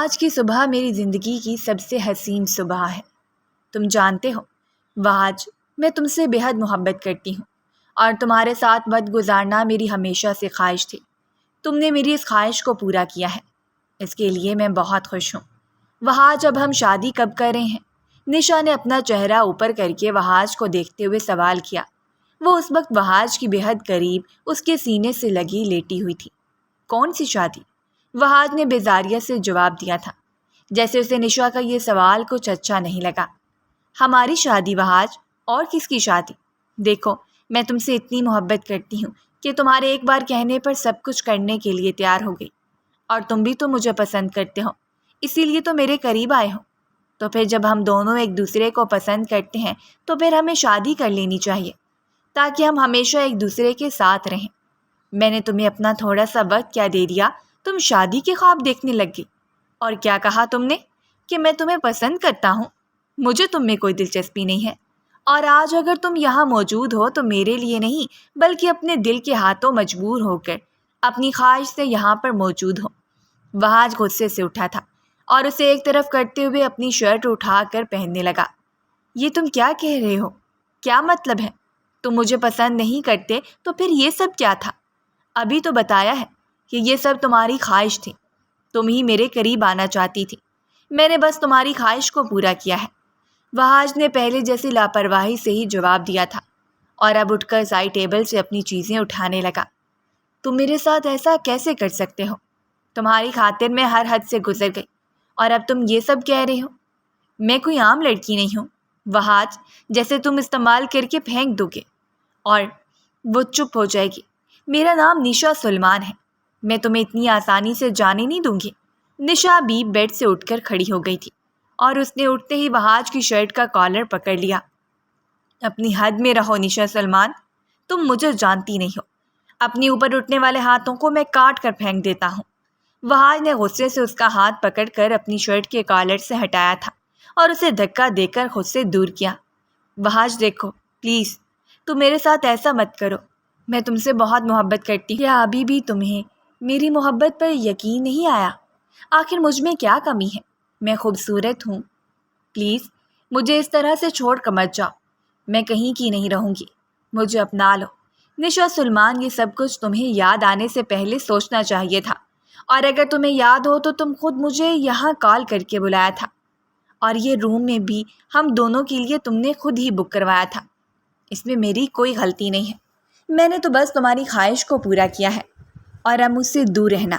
آج کی صبح میری زندگی کی سب سے حسین صبح ہے۔ تم جانتے ہو وہاج، میں تم سے بے حد محبت کرتی ہوں اور تمہارے ساتھ وقت گزارنا میری ہمیشہ سے خواہش تھی۔ تم نے میری اس خواہش کو پورا کیا ہے، اس کے لیے میں بہت خوش ہوں۔ وہاج، اب ہم شادی کب کر رہے ہیں؟ نشا نے اپنا چہرہ اوپر کر کے وہاج کو دیکھتے ہوئے سوال کیا۔ وہ اس وقت وہاج کی بے حد قریب اس کے سینے سے لگی لیٹی ہوئی تھی۔ کون سی شادی؟ وہاج نے بیزاریت سے جواب دیا تھا، جیسے اسے نشا کا یہ سوال کچھ اچھا نہیں لگا۔ ہماری شادی وہاج، اور کس کی شادی؟ دیکھو، میں تم سے اتنی محبت کرتی ہوں کہ تمہارے ایک بار کہنے پر سب کچھ کرنے کے لیے تیار ہو گئی، اور تم بھی تو مجھے پسند کرتے ہو، اسی لیے تو میرے قریب آئے ہو۔ تو پھر جب ہم دونوں ایک دوسرے کو پسند کرتے ہیں تو پھر ہمیں شادی کر لینی چاہیے تاکہ ہم ہمیشہ ایک دوسرے کے ساتھ رہیں۔ میں نے تمہیں اپنا تھوڑا سا وقت کیا دے دیا، تم شادی کے خواب دیکھنے لگ گئی۔ اور کیا کہا تم نے؟ کہ میں تمہیں پسند کرتا ہوں؟ مجھے تم میں کوئی دلچسپی نہیں ہے، اور آج اگر تم یہاں موجود ہو تو میرے لیے نہیں بلکہ اپنے دل کے ہاتھوں مجبور ہو کر اپنی خواہش سے یہاں پر موجود ہو۔ وہاج غصے سے اٹھا تھا اور اسے ایک طرف کرتے ہوئے اپنی شرٹ اٹھا کر پہننے لگا۔ یہ تم کیا کہہ رہے ہو؟ کیا مطلب ہے؟ تم مجھے پسند نہیں کرتے تو پھر یہ سب کیا تھا؟ ابھی تو بتایا ہے کہ یہ سب تمہاری خواہش تھی، تم ہی میرے قریب آنا چاہتی تھی، میں نے بس تمہاری خواہش کو پورا کیا ہے۔ وہاج نے پہلے جیسی لاپرواہی سے ہی جواب دیا تھا اور اب اٹھ کر سائڈ ٹیبل سے اپنی چیزیں اٹھانے لگا۔ تم میرے ساتھ ایسا کیسے کر سکتے ہو؟ تمہاری خاطر میں ہر حد سے گزر گئی اور اب تم یہ سب کہہ رہے ہو؟ میں کوئی عام لڑکی نہیں ہوں وہاج، جیسے تم استعمال کر کے پھینک دو گے اور وہ چپ ہو جائے گی۔ میرا نام نشا سلمان ہے، میں تمہیں اتنی آسانی سے جانے نہیں دوں گی۔ نشا بھی بیڈ سے اٹھ کر کھڑی ہو گئی تھی اور اس نے اٹھتے ہی وہاج کی شرٹ کا کالر پکڑ لیا۔ اپنی حد میں رہو نشا سلمان، تم مجھے جانتی نہیں ہو، اپنی اوپر اٹھنے والے ہاتھوں کو میں کاٹ کر پھینک دیتا ہوں۔ وہاج نے غصے سے اس کا ہاتھ پکڑ کر اپنی شرٹ کے کالر سے ہٹایا تھا اور اسے دھکا دے کر خود سے دور کیا۔ وہاج دیکھو، پلیز تم میرے ساتھ ایسا مت کرو، میں تم سے بہت محبت کرتی ہوں۔ کیا ابھی بھی تمہیں میری محبت پر یقین نہیں آیا؟ آخر مجھ میں کیا کمی ہے؟ میں خوبصورت ہوں، پلیز مجھے اس طرح سے چھوڑ کر مت جاؤ، میں کہیں کی نہیں رہوں گی، مجھے اپنا لو۔ نشا سلمان، یہ سب کچھ تمہیں یاد آنے سے پہلے سوچنا چاہیے تھا، اور اگر تمہیں یاد ہو تو تم خود مجھے یہاں کال کر کے بلایا تھا، اور یہ روم میں بھی ہم دونوں کے لیے تم نے خود ہی بک کروایا تھا۔ اس میں میری کوئی غلطی نہیں ہے، میں نے تو بس تمہاری خواہش کو پورا کیا ہے، اور اب مجھ سے دور رہنا۔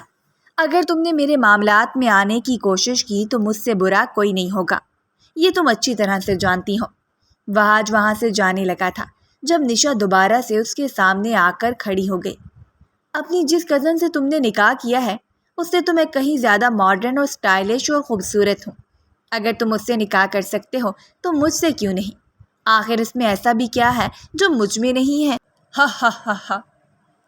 اگر تم نے میرے معاملات میں آنے کی کوشش کی تو مجھ سے برا کوئی نہیں ہوگا، یہ تم اچھی طرح سے جانتی ہو۔ وہاج وہاں سے جانے لگا تھا جب نشا دوبارہ سے اس کے سامنے آ کر کھڑی ہو گئی۔ اپنی جس کزن سے تم نے نکاح کیا ہے اس سے تو میں کہیں زیادہ ماڈرن اور اسٹائلش اور خوبصورت ہوں۔ اگر تم مجھ سے نکاح کر سکتے ہو تو مجھ سے کیوں نہیں؟ آخر اس میں ایسا بھی کیا ہے جو مجھ میں نہیں ہے؟ ہا ہا ہا ہا،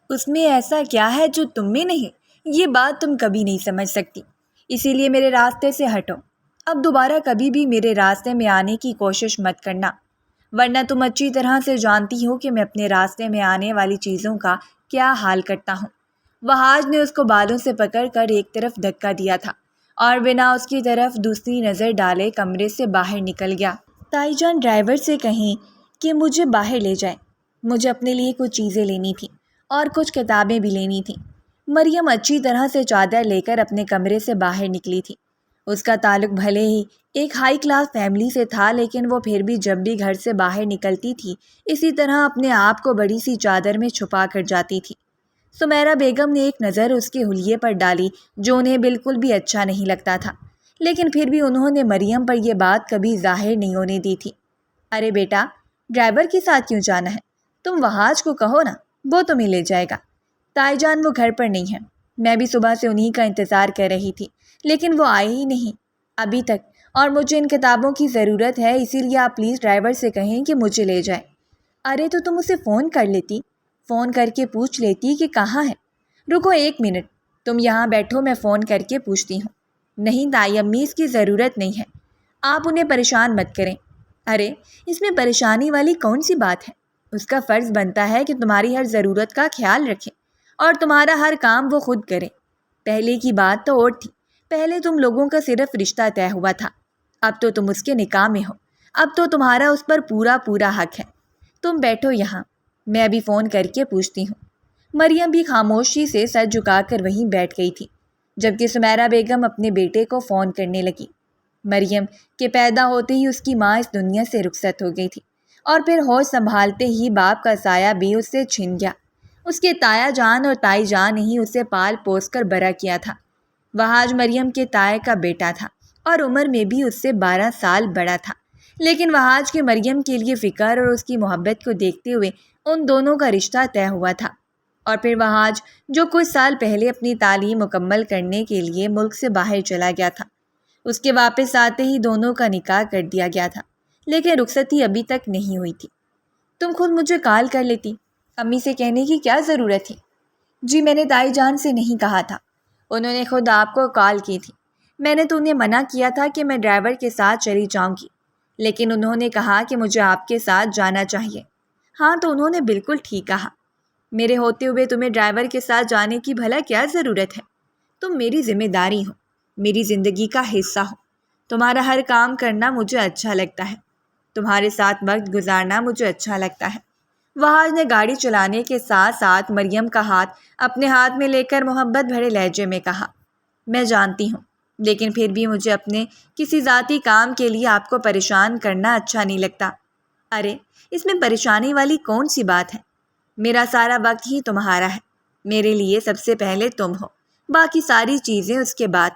اس میں ایسا کیا ہے جو تم میں نہیں؟ یہ بات تم کبھی نہیں سمجھ سکتی، اسی لیے میرے راستے سے ہٹو۔ اب دوبارہ کبھی بھی میرے راستے میں آنے کی کوشش مت کرنا، ورنہ تم اچھی طرح سے جانتی ہو کہ میں اپنے راستے میں آنے والی چیزوں کا کیا حال کرتا ہوں۔ وہاج نے اس کو بالوں سے پکڑ کر ایک طرف دھکا دیا تھا اور بنا اس کی طرف دوسری نظر ڈالے کمرے سے باہر نکل گیا۔ تائی جان، ڈرائیور سے کہیں کہ مجھے باہر لے جائے، مجھے اپنے لیے کچھ چیزیں لینی تھیں اور کچھ کتابیں بھی لینی تھیں۔ مریم اچھی طرح سے چادر لے کر اپنے کمرے سے باہر نکلی تھی۔ اس کا تعلق بھلے ہی ایک ہائی کلاس فیملی سے تھا، لیکن وہ پھر بھی جب بھی گھر سے باہر نکلتی تھی اسی طرح اپنے آپ کو بڑی سی چادر میں چھپا کر جاتی تھی۔ سمیرہ بیگم نے ایک نظر اس کے حلیے پر ڈالی جو انہیں بالکل بھی اچھا نہیں لگتا تھا، لیکن پھر بھی انہوں نے مریم پر یہ بات کبھی ظاہر نہیں ہونے دی تھی۔ ارے بیٹا، ڈرائیور کے ساتھ کیوں جانا ہے؟ تم وہاج کو کہو نا، وہ تمہیں لے جائے گا۔ تائی جان، وہ گھر پر نہیں ہے، میں بھی صبح سے انہی کا انتظار کر رہی تھی، لیکن وہ آئے ہی نہیں ابھی تک، اور مجھے ان کتابوں کی ضرورت ہے، اسی لیے آپ پلیز ڈرائیور سے کہیں کہ مجھے لے جائے۔ ارے تو تم اسے فون کر لیتی، فون کر کے پوچھ لیتی کہ کہاں ہے۔ رکو ایک منٹ، تم یہاں بیٹھو، میں فون کر کے پوچھتی ہوں۔ نہیں تائی امی، اس کی ضرورت نہیں ہے، آپ انہیں پریشان مت کریں۔ ارے اس میں پریشانی والی کون سی بات ہے؟ اس کا فرض بنتا ہے کہ تمہاری ہر ضرورت کا خیال رکھے اور تمہارا ہر کام وہ خود کرے۔ پہلے کی بات تو اور تھی، پہلے تم لوگوں کا صرف رشتہ طے ہوا تھا، اب تو تم اس کے نکاح میں ہو، اب تو تمہارا اس پر پورا حق ہے۔ تم بیٹھو یہاں، میں ابھی فون کر کے پوچھتی ہوں۔ مریم بھی خاموشی سے سر جھکا کر وہیں بیٹھ گئی تھی، جبکہ سمیرہ بیگم اپنے بیٹے کو فون کرنے لگی۔ مریم کے پیدا ہوتے ہی اس کی ماں اس دنیا سے رخصت ہو گئی تھی، اور پھر ہوش سنبھالتے ہی باپ کا سایہ بھی اس سے چھن گیا۔ اس کے تایا جان اور تائی جان ہی اسے پال پوس کر بڑا کیا تھا۔ وہاج مریم کے تائے کا بیٹا تھا اور عمر میں بھی اس سے 12 سال بڑا تھا، لیکن وہاج کے مریم کے لیے فکر اور اس کی محبت کو دیکھتے ہوئے ان دونوں کا رشتہ طے ہوا تھا۔ اور پھر وہاج، جو کچھ سال پہلے اپنی تعلیم مکمل کرنے کے لیے ملک سے باہر چلا گیا تھا، اس کے واپس آتے ہی دونوں کا نکاح کر دیا گیا تھا، لیکن رخصتی ابھی تک نہیں ہوئی تھی۔ تم خود مجھے کال کر لیتی، امی سے کہنے کی کیا ضرورت تھی؟ جی میں نے تائی جان سے نہیں کہا تھا، انہوں نے خود آپ کو کال کی تھی۔ میں نے تو انہیں منع کیا تھا کہ میں ڈرائیور کے ساتھ چلی جاؤں گی، لیکن انہوں نے کہا کہ مجھے آپ کے ساتھ جانا چاہیے۔ ہاں تو انہوں نے بالکل ٹھیک کہا، میرے ہوتے ہوئے تمہیں ڈرائیور کے ساتھ جانے کی بھلا کیا ضرورت ہے؟ تم میری ذمہ داری ہو، میری زندگی کا حصہ ہو، تمہارا ہر کام کرنا مجھے اچھا لگتا ہے، تمہارے ساتھ وقت گزارنا مجھے اچھا لگتا ہے۔ وہاج نے گاڑی چلانے کے ساتھ ساتھ مریم کا ہاتھ اپنے ہاتھ میں لے کر محبت بھرے لہجے میں کہا، میں جانتی ہوں، لیکن پھر بھی مجھے اپنے کسی ذاتی کام کے لیے آپ کو پریشان کرنا اچھا نہیں لگتا۔ ارے اس میں پریشانی والی کون سی بات ہے؟ میرا سارا وقت ہی تمہارا ہے، میرے لیے سب سے پہلے تم ہو، باقی ساری چیزیں اس کے بعد۔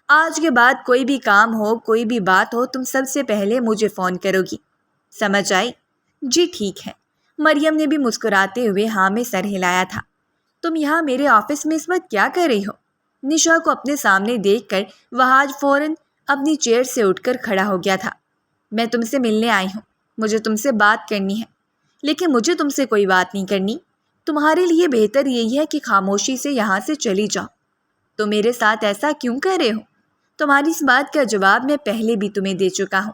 آج کے بعد کوئی بھی کام ہو، کوئی بھی بات ہو، تم سب سے پہلے مجھے فون کرو گی، سمجھ آئی؟ جی ٹھیک ہے۔ مریم نے بھی مسکراتے ہوئے ہاں میں سر ہلایا تھا۔ تم یہاں میرے آفس میں اس وقت کیا کر رہی ہو؟ نشا کو اپنے سامنے دیکھ کر وہاج فوراً اپنی چیئر سے اٹھ کر کھڑا ہو گیا تھا۔ میں تم سے ملنے آئی ہوں، مجھے تم سے بات کرنی ہے، لیکن مجھے تم سے کوئی بات نہیں کرنی۔ تمہارے لیے بہتر یہی ہے کہ خاموشی سے یہاں سے چلی جاؤ۔ تو میرے ساتھ ایسا کیوں کر رہے ہو؟ تمہاری اس بات کا جواب میں پہلے بھی تمہیں دے چکا ہوں۔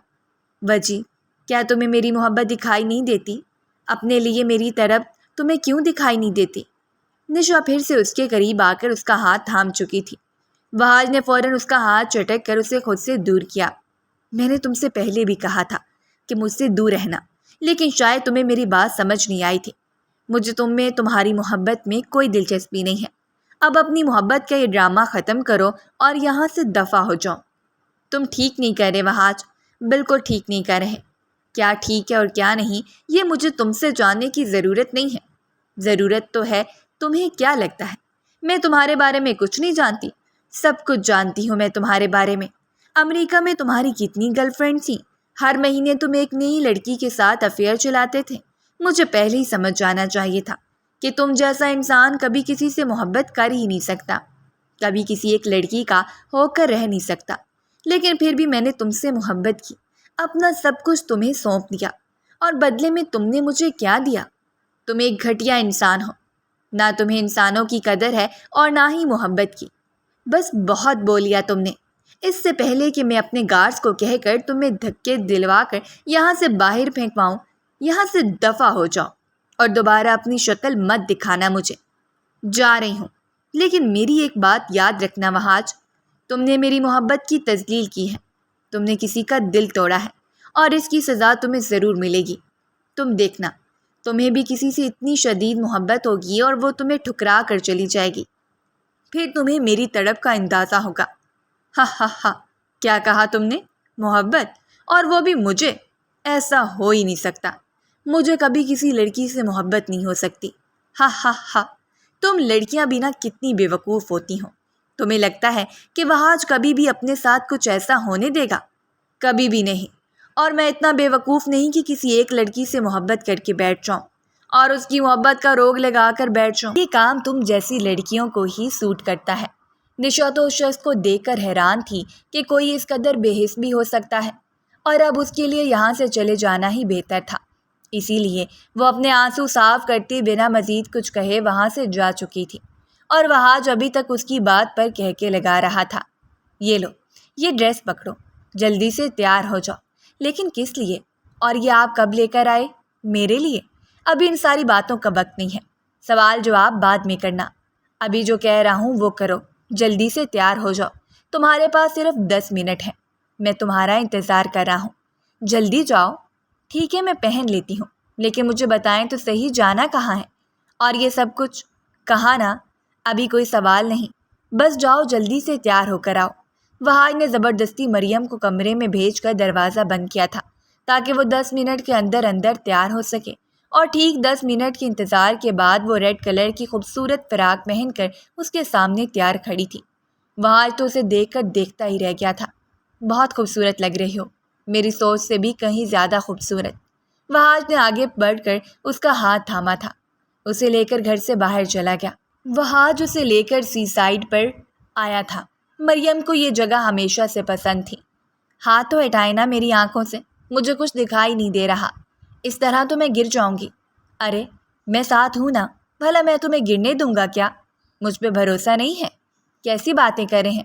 وجی، کیا تمہیں میری محبت دکھائی نہیں دیتی؟ اپنے لیے میری طرف تمہیں کیوں دکھائی نہیں دیتی؟ نشا پھر سے اس کے قریب آ کر اس کا ہاتھ تھام چکی تھی۔ وہاج نے فوراً اس کا ہاتھ چٹک کر اسے خود سے دور کیا۔ میں نے تم سے پہلے بھی کہا تھا کہ مجھ سے دور رہنا، لیکن شاید تمہیں میری بات سمجھ نہیں آئی تھی۔ مجھے تم میں، تمہاری محبت میں کوئی دلچسپی نہیں ہے۔ اب اپنی محبت کا یہ ڈرامہ ختم کرو اور یہاں سے دفع ہو جاؤ۔ تم ٹھیک نہیں کر رہے وہاج، بالکل ٹھیک نہیں کر رہے۔ کیا ٹھیک ہے اور کیا نہیں، یہ مجھے تم سے جاننے کی ضرورت نہیں ہے۔ ضرورت تو ہے تمہیں کیا لگتا ہے میں تمہارے بارے میں کچھ نہیں جانتی؟ سب کچھ جانتی ہوں میں تمہارے بارے میں۔ امریکہ میں تمہاری کتنی گرل فرینڈ تھیں، ہر مہینے تم ایک نئی لڑکی کے ساتھ افیئر چلاتے تھے۔ مجھے پہلے ہی سمجھ جانا چاہیے تھا کہ تم جیسا انسان کبھی کسی سے محبت کر ہی نہیں سکتا، کبھی کسی ایک لڑکی کا ہو کر رہ نہیں سکتا۔ لیکن پھر بھی میں نے تم سے محبت کی، اپنا سب کچھ تمہیں سونپ دیا، اور بدلے میں تم نے مجھے کیا دیا؟ تم ایک گھٹیا انسان ہو، نہ تمہیں انسانوں کی قدر ہے اور نہ ہی محبت کی۔ بس بہت بول لیا تم نے۔ اس سے پہلے کہ میں اپنے گارڈز کو کہہ کر تمہیں دھکے دلوا کر یہاں سے باہر پھینکواؤں، یہاں سے دفع ہو جاؤ اور دوبارہ اپنی شکل مت دکھانا مجھے۔ جا رہی ہوں، لیکن میری ایک بات یاد رکھنا وہاج، تم نے میری محبت کی تذلیل کی ہے، تم نے کسی کا دل توڑا ہے، اور اس کی سزا تمہیں ضرور ملے گی۔ تم دیکھنا، تمہیں بھی کسی سے اتنی شدید محبت ہوگی اور وہ تمہیں ٹھکرا کر چلی جائے گی، پھر تمہیں میری تڑپ کا اندازہ ہوگا۔ ہا ہا ہا، کیا کہا تم نے؟ محبت؟ اور وہ بھی مجھے؟ ایسا ہو ہی نہیں سکتا، مجھے کبھی کسی لڑکی سے محبت نہیں ہو سکتی۔ ہا ہا ہا، تم لڑکیاں بھی نہ کتنی بے وقوف ہوتی ہوں۔ تمہیں لگتا ہے کہ وہاج کبھی بھی اپنے ساتھ کچھ ایسا ہونے دے گا؟ کبھی بھی نہیں۔ اور میں اتنا بے وقوف نہیں کہ کسی ایک لڑکی سے محبت کر کے بیٹھ جاؤں اور اس کی محبت کا روگ لگا کر بیٹھ جاؤں۔ یہ کام تم جیسی لڑکیوں کو ہی سوٹ کرتا ہے۔ نشا تو اس شخص کو دیکھ کر حیران تھی کہ کوئی اس قدر بے حس بھی ہو سکتا ہے، اور اب اس کے لیے یہاں سے چلے جانا ہی بہتر تھا۔ اسی لیے وہ اپنے آنسو صاف کرتے بنا مزید کچھ کہے وہاں سے جا چکی تھی، اور وہاج ابھی تک اس کی بات پر کہہ کے لگا رہا تھا، یہ لو، یہ ڈریس پکڑو، جلدی سے تیار ہو جاؤ۔ لیکن کس لیے؟ اور یہ آپ کب لے کر آئے؟ میرے لیے؟ ابھی ان ساری باتوں کا وقت نہیں ہے، سوال جواب بعد میں کرنا۔ ابھی جو کہہ رہا ہوں وہ کرو، جلدی سے تیار ہو جاؤ۔ تمہارے پاس صرف 10 منٹ ہے، میں تمہارا انتظار کر رہا ہوں، جلدی جاؤ۔ ٹھیک ہے، میں پہن لیتی ہوں، لیکن مجھے بتائیں تو صحیح جانا کہاں ہے؟ اور یہ سب کچھ کہاں نا؟ ابھی کوئی سوال نہیں، بس جاؤ جلدی سے تیار ہو کر آؤ۔ وہاج نے زبردستی مریم کو کمرے میں بھیج کر دروازہ بند کیا تھا تاکہ وہ 10 منٹ کے اندر اندر تیار ہو سکے، اور ٹھیک 10 منٹ کے انتظار کے بعد وہ ریڈ کلر کی خوبصورت فراق پہن کر اس کے سامنے تیار کھڑی تھی۔ وہاج تو اسے دیکھ کر دیکھتا ہی رہ گیا تھا۔ بہت خوبصورت لگ رہی ہو، میری سوچ سے بھی کہیں زیادہ خوبصورت۔ وہاج نے آگے بڑھ کر اس کا ہاتھ تھاما تھا، اسے لے کر گھر سے باہر چلا گیا۔ وہاج اسے لے کر سی سائڈ پر آیا تھا۔ مریم کو یہ جگہ ہمیشہ سے پسند تھی۔ ہاتھ تو ہٹائے نا میری آنکھوں سے، مجھے کچھ دکھائی نہیں دے رہا، اس طرح تو میں گر جاؤں گی۔ ارے میں ساتھ ہوں نا، بھلا میں تمہیں گرنے دوں گا کیا؟ مجھ پہ بھروسہ نہیں ہے؟ کیسی باتیں کر رہے ہیں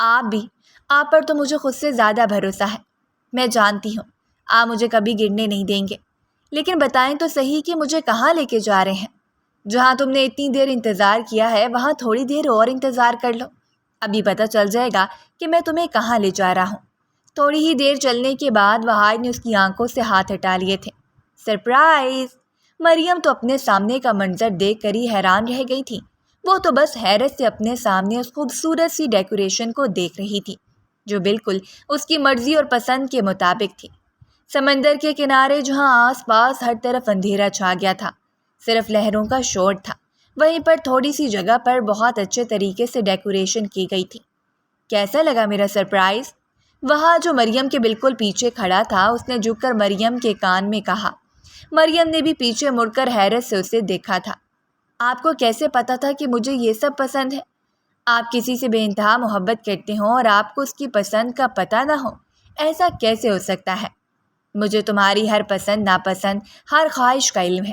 آپ بھی؟ آپ پر تو مجھے خود سے زیادہ بھروسہ ہے۔ میں جانتی ہوں آپ مجھے کبھی گرنے نہیں دیں گے، لیکن بتائیں تو صحیح کہ مجھے کہاں لے کے جا رہے ہیں؟ جہاں تم نے اتنی دیر انتظار کیا ہے وہاں تھوڑی دیر اور انتظار کر لو، ابھی پتہ چل جائے گا کہ میں تمہیں کہاں لے جا رہا ہوں۔ تھوڑی ہی دیر چلنے کے بعد وہاج نے اس کی آنکھوں سے ہاتھ ہٹا لیے تھے۔ سرپرائز! مریم تو اپنے سامنے کا منظر دیکھ کر ہی حیران رہ گئی تھی۔ وہ تو بس حیرت سے اپنے سامنے اس خوبصورت سی ڈیکوریشن کو دیکھ رہی تھی جو بالکل اس کی مرضی اور پسند کے مطابق تھی۔ سمندر کے کنارے جہاں آس پاس ہر طرف اندھیرا چھا گیا تھا، صرف لہروں کا شور تھا، وہیں پر تھوڑی سی جگہ پر بہت اچھے طریقے سے ڈیکوریشن کی گئی تھی۔ کیسا لگا میرا سرپرائز؟ وہاں جو مریم کے بالکل پیچھے کھڑا تھا اس نے جھک کر مریم کے کان میں کہا۔ مریم نے بھی پیچھے مڑ کر حیرت سے اسے دیکھا تھا۔ آپ کو کیسے پتا تھا کہ مجھے یہ سب پسند ہے؟ آپ کسی سے بے انتہا محبت کرتے ہوں اور آپ کو اس کی پسند کا پتہ نہ ہو، ایسا کیسے ہو سکتا ہے؟ مجھے تمہاری ہر پسند ناپسند، ہر خواہش کا علم ہے،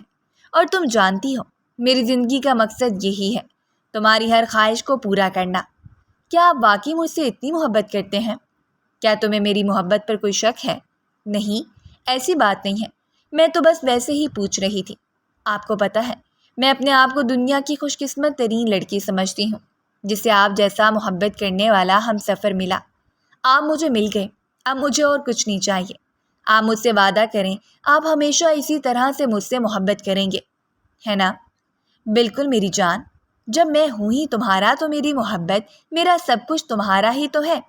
اور تم جانتی ہو میری زندگی کا مقصد یہی ہے، تمہاری ہر خواہش کو پورا کرنا۔ کیا آپ واقعی مجھ سے اتنی محبت کرتے ہیں؟ کیا تمہیں میری محبت پر کوئی شک ہے؟ نہیں، ایسی بات نہیں ہے، میں تو بس ویسے ہی پوچھ رہی تھی۔ آپ کو پتہ ہے میں اپنے آپ کو دنیا کی خوش قسمت ترین لڑکی سمجھتی ہوں جسے آپ جیسا محبت کرنے والا ہم سفر ملا۔ آپ مجھے مل گئے، اب مجھے اور کچھ نہیں چاہیے۔ آپ مجھ سے وعدہ کریں آپ ہمیشہ اسی طرح سے مجھ سے محبت کریں گے، ہے نا؟ بالکل میری جان، جب میں ہوں ہی تمہارا تو میری محبت، میرا سب کچھ تمہارا ہی تو ہے۔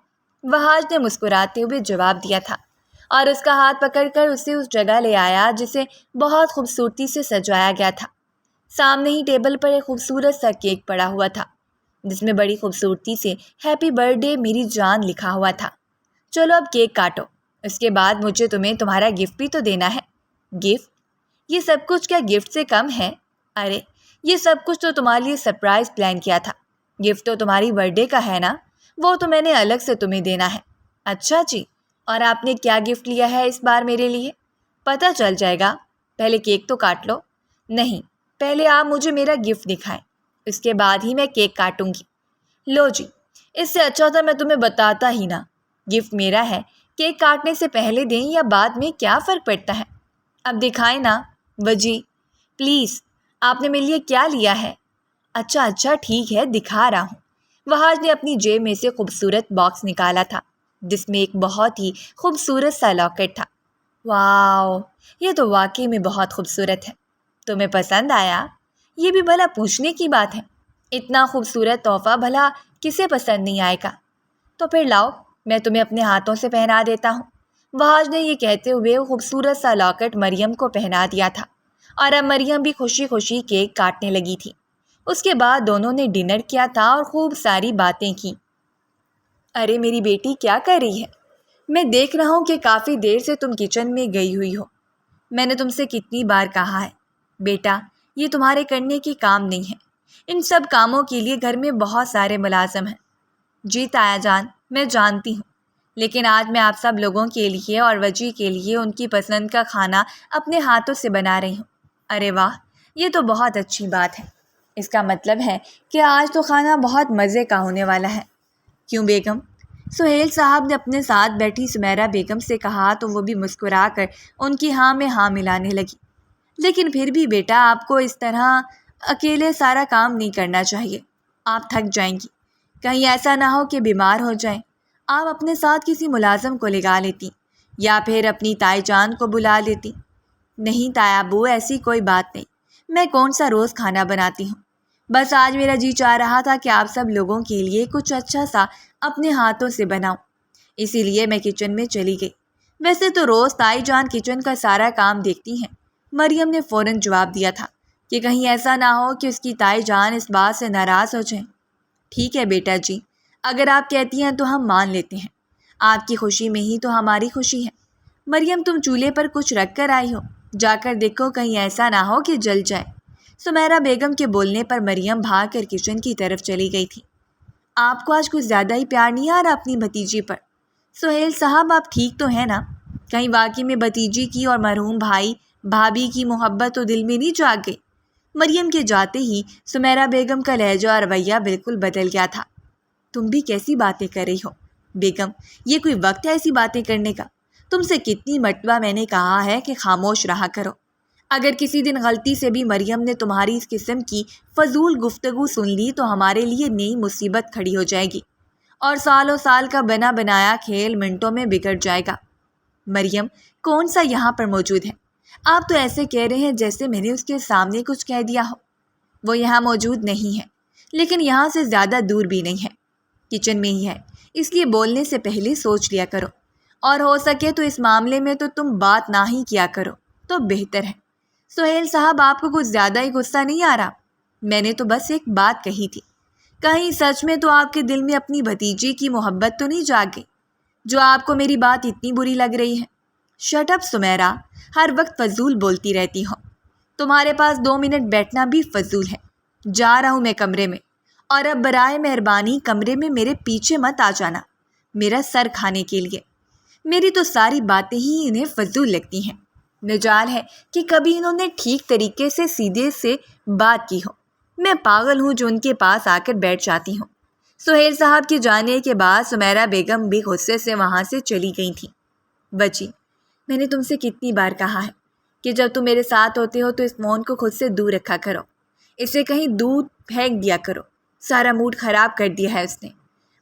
وہاج نے مسکراتے ہوئے جواب دیا تھا اور اس کا ہاتھ پکڑ کر اسے اس جگہ لے آیا جسے بہت خوبصورتی سے سجایا گیا تھا۔ سامنے ہی ٹیبل پر ایک خوبصورت سا کیک پڑا ہوا تھا جس میں بڑی خوبصورتی سے ہیپی برتھ ڈے میری جان لکھا ہوا تھا۔ چلو اب کیک کاٹو، اس کے بعد مجھے تمہیں تمہارا گفٹ بھی تو دینا ہے۔ گفٹ؟ یہ سب کچھ کیا گفٹ سے کم ہے؟ ارے یہ سب کچھ تو تمہارے لیے سرپرائز پلان کیا تھا، گفٹ تو تمہاری برتھ ڈے کا ہے نا، وہ تو میں نے الگ سے تمہیں دینا ہے۔ اچھا جی، اور آپ نے کیا گفٹ لیا ہے اس بار میرے لیے؟ پتہ چل جائے گا، پہلے کیک تو کاٹ لو۔ نہیں، پہلے آپ مجھے میرا گفٹ دکھائیں، اس کے بعد ہی میں کیک کاٹوں گی۔ لو جی، اس سے اچھا تھا میں تمہیں بتاتا ہی نہ، گفٹ میرا ہے، کیک کاٹنے سے پہلے دیں یا بعد میں کیا فرق پڑتا ہے؟ اب دکھائیں نا وجی، پلیز، آپ نے میرے لیے کیا لیا ہے؟ اچھا ٹھیک ہے، دکھا رہا ہوں۔ وہاج نے اپنی جیب میں سے خوبصورت باکس نکالا تھا جس میں ایک بہت ہی خوبصورت سا لاکٹ تھا۔ واو، یہ تو واقعی میں بہت خوبصورت ہے، تمہیں پسند آیا؟ یہ بھی بھلا پوچھنے کی بات ہے، اتنا خوبصورت تحفہ بھلا کسے پسند نہیں آئے گا؟ تو پھر لاؤ میں تمہیں اپنے ہاتھوں سے پہنا دیتا ہوں۔ وہاج نے یہ کہتے ہوئے خوبصورت سا لاکٹ مریم کو پہنا دیا تھا اور اب مریم بھی خوشی خوشی کیک کاٹنے لگی تھی۔ اس کے بعد دونوں نے ڈنر کیا تھا اور خوب ساری باتیں کی۔ ارے میری بیٹی کیا کر رہی ہے؟ میں دیکھ رہا ہوں کہ کافی دیر سے تم کچن میں گئی ہوئی ہو۔ میں نے تم سے کتنی بار کہا ہے بیٹا، یہ تمہارے کرنے کی کام نہیں ہے، ان سب کاموں کے لیے گھر میں بہت سارے ملازم ہیں۔ جی تایا جان، میں جانتی ہوں، لیکن آج میں آپ سب لوگوں کے لیے اور وجی کے لیے ان کی پسند کا کھانا اپنے ہاتھوں سے بنا رہی ہوں۔ ارے واہ، یہ تو بہت اچھی بات ہے، اس کا مطلب ہے کہ آج تو کھانا بہت مزے کا ہونے والا ہے۔ کیوں بیگم؟ سہیل صاحب نے اپنے ساتھ بیٹھی سمیرہ بیگم سے کہا تو وہ بھی مسکرا کر ان کی ہاں میں ہاں ملانے لگی۔ لیکن پھر بھی بیٹا، آپ کو اس طرح اکیلے سارا کام نہیں کرنا چاہیے، آپ تھک جائیں گی۔ کہیں ایسا نہ ہو کہ بیمار ہو جائیں۔ آپ اپنے ساتھ کسی ملازم کو لگا لیتی یا پھر اپنی تائی جان کو بلا لیتی۔ نہیں تایا ابو، ایسی کوئی بات نہیں، میں کون سا روز کھانا بناتی ہوں، بس آج میرا جی چاہ رہا تھا کہ آپ سب لوگوں کے لیے کچھ اچھا سا اپنے ہاتھوں سے بناؤں، اسی لیے میں کچن میں چلی گئی۔ ویسے تو روز تائی جان کچن کا سارا کام دیکھتی ہیں۔ مریم نے فوراً جواب دیا تھا کہ کہیں ایسا نہ ہو کہ اس کی تائی جان اس بات سے ناراض ہو جائیں۔ ٹھیک ہے بیٹا جی، اگر آپ کہتی ہیں تو ہم مان لیتے ہیں، آپ کی خوشی میں ہی تو ہماری خوشی ہے۔ مریم تم چولہے پر کچھ رکھ کر آئی ہو، جا کر دیکھو کہیں ایسا نہ ہو کہ جل جائے۔ سمیرہ بیگم کے بولنے پر مریم بھاگ کر کچن کی طرف چلی گئی تھی۔ آپ کو آج کچھ زیادہ ہی پیار نہیں آ رہا اپنی بھتیجی پر؟ سہیل صاحب آپ ٹھیک تو ہیں نا؟ کہیں واقعی میں بھتیجی کی اور مرحوم بھائی بھابھی کی محبت تو دل میں نہیں جاگ گئی؟ مریم کے جاتے ہی سمیرہ بیگم کا لہجہ اور رویہ بالکل بدل گیا تھا۔ تم بھی کیسی باتیں کر رہی ہو بیگم، یہ کوئی وقت ہے ایسی باتیں کرنے کا؟ تم سے کتنی مرتبہ میں نے کہا ہے کہ خاموش رہا کرو۔ اگر کسی دن غلطی سے بھی مریم نے تمہاری اس قسم کی فضول گفتگو سن لی تو ہمارے لیے نئی مصیبت کھڑی ہو جائے گی اور سالوں سال کا بنا بنایا کھیل منٹوں میں بگڑ جائے گا۔ مریم کون سا یہاں پر موجود ہے؟ آپ تو ایسے کہہ رہے ہیں جیسے میں نے اس کے سامنے کچھ کہہ دیا ہو۔ وہ یہاں موجود نہیں ہے، لیکن یہاں سے زیادہ دور بھی نہیں ہے، کچن میں ہی ہے، اس لیے بولنے سے پہلے سوچ لیا کرو، اور ہو سکے تو اس معاملے میں تو تم بات نہ ہی کیا کرو تو بہتر ہے۔ سہیل صاحب آپ کو کچھ زیادہ ہی غصہ نہیں آ رہا؟ میں نے تو بس ایک بات کہی تھی، کہیں سچ میں تو آپ کے دل میں اپنی بھتیجی کی محبت تو نہیں جاگ گئی جو آپ کو میری بات اتنی بری لگ رہی ہے؟ شٹ اپ سمیرہ، ہر وقت فضول بولتی رہتی ہو، تمہارے پاس 2 منٹ بیٹھنا بھی فضول ہے۔ جا رہا ہوں میں کمرے میں، اور اب برائے مہربانی کمرے میں میرے پیچھے مت آ جانا میرا سر کھانے کے لیے۔ میری تو ساری باتیں ہی انہیں فضول لگتی ہیں، مجال ہے کہ کبھی انہوں نے ٹھیک طریقے سے سیدھے سے بات کی ہو۔ میں پاگل ہوں جو ان کے پاس آ کر بیٹھ جاتی ہوں۔ سہیل صاحب کے جانے کے بعد سمیرہ بیگم بھی غصے سے وہاں سے چلی گئی تھیں۔ بچی، میں نے تم سے کتنی بار کہا ہے کہ جب تم میرے ساتھ ہوتے ہو تو اس فون کو خود سے دور رکھا کرو، اسے کہیں دور پھینک دیا کرو، سارا موڈ خراب کر دیا ہے اس نے۔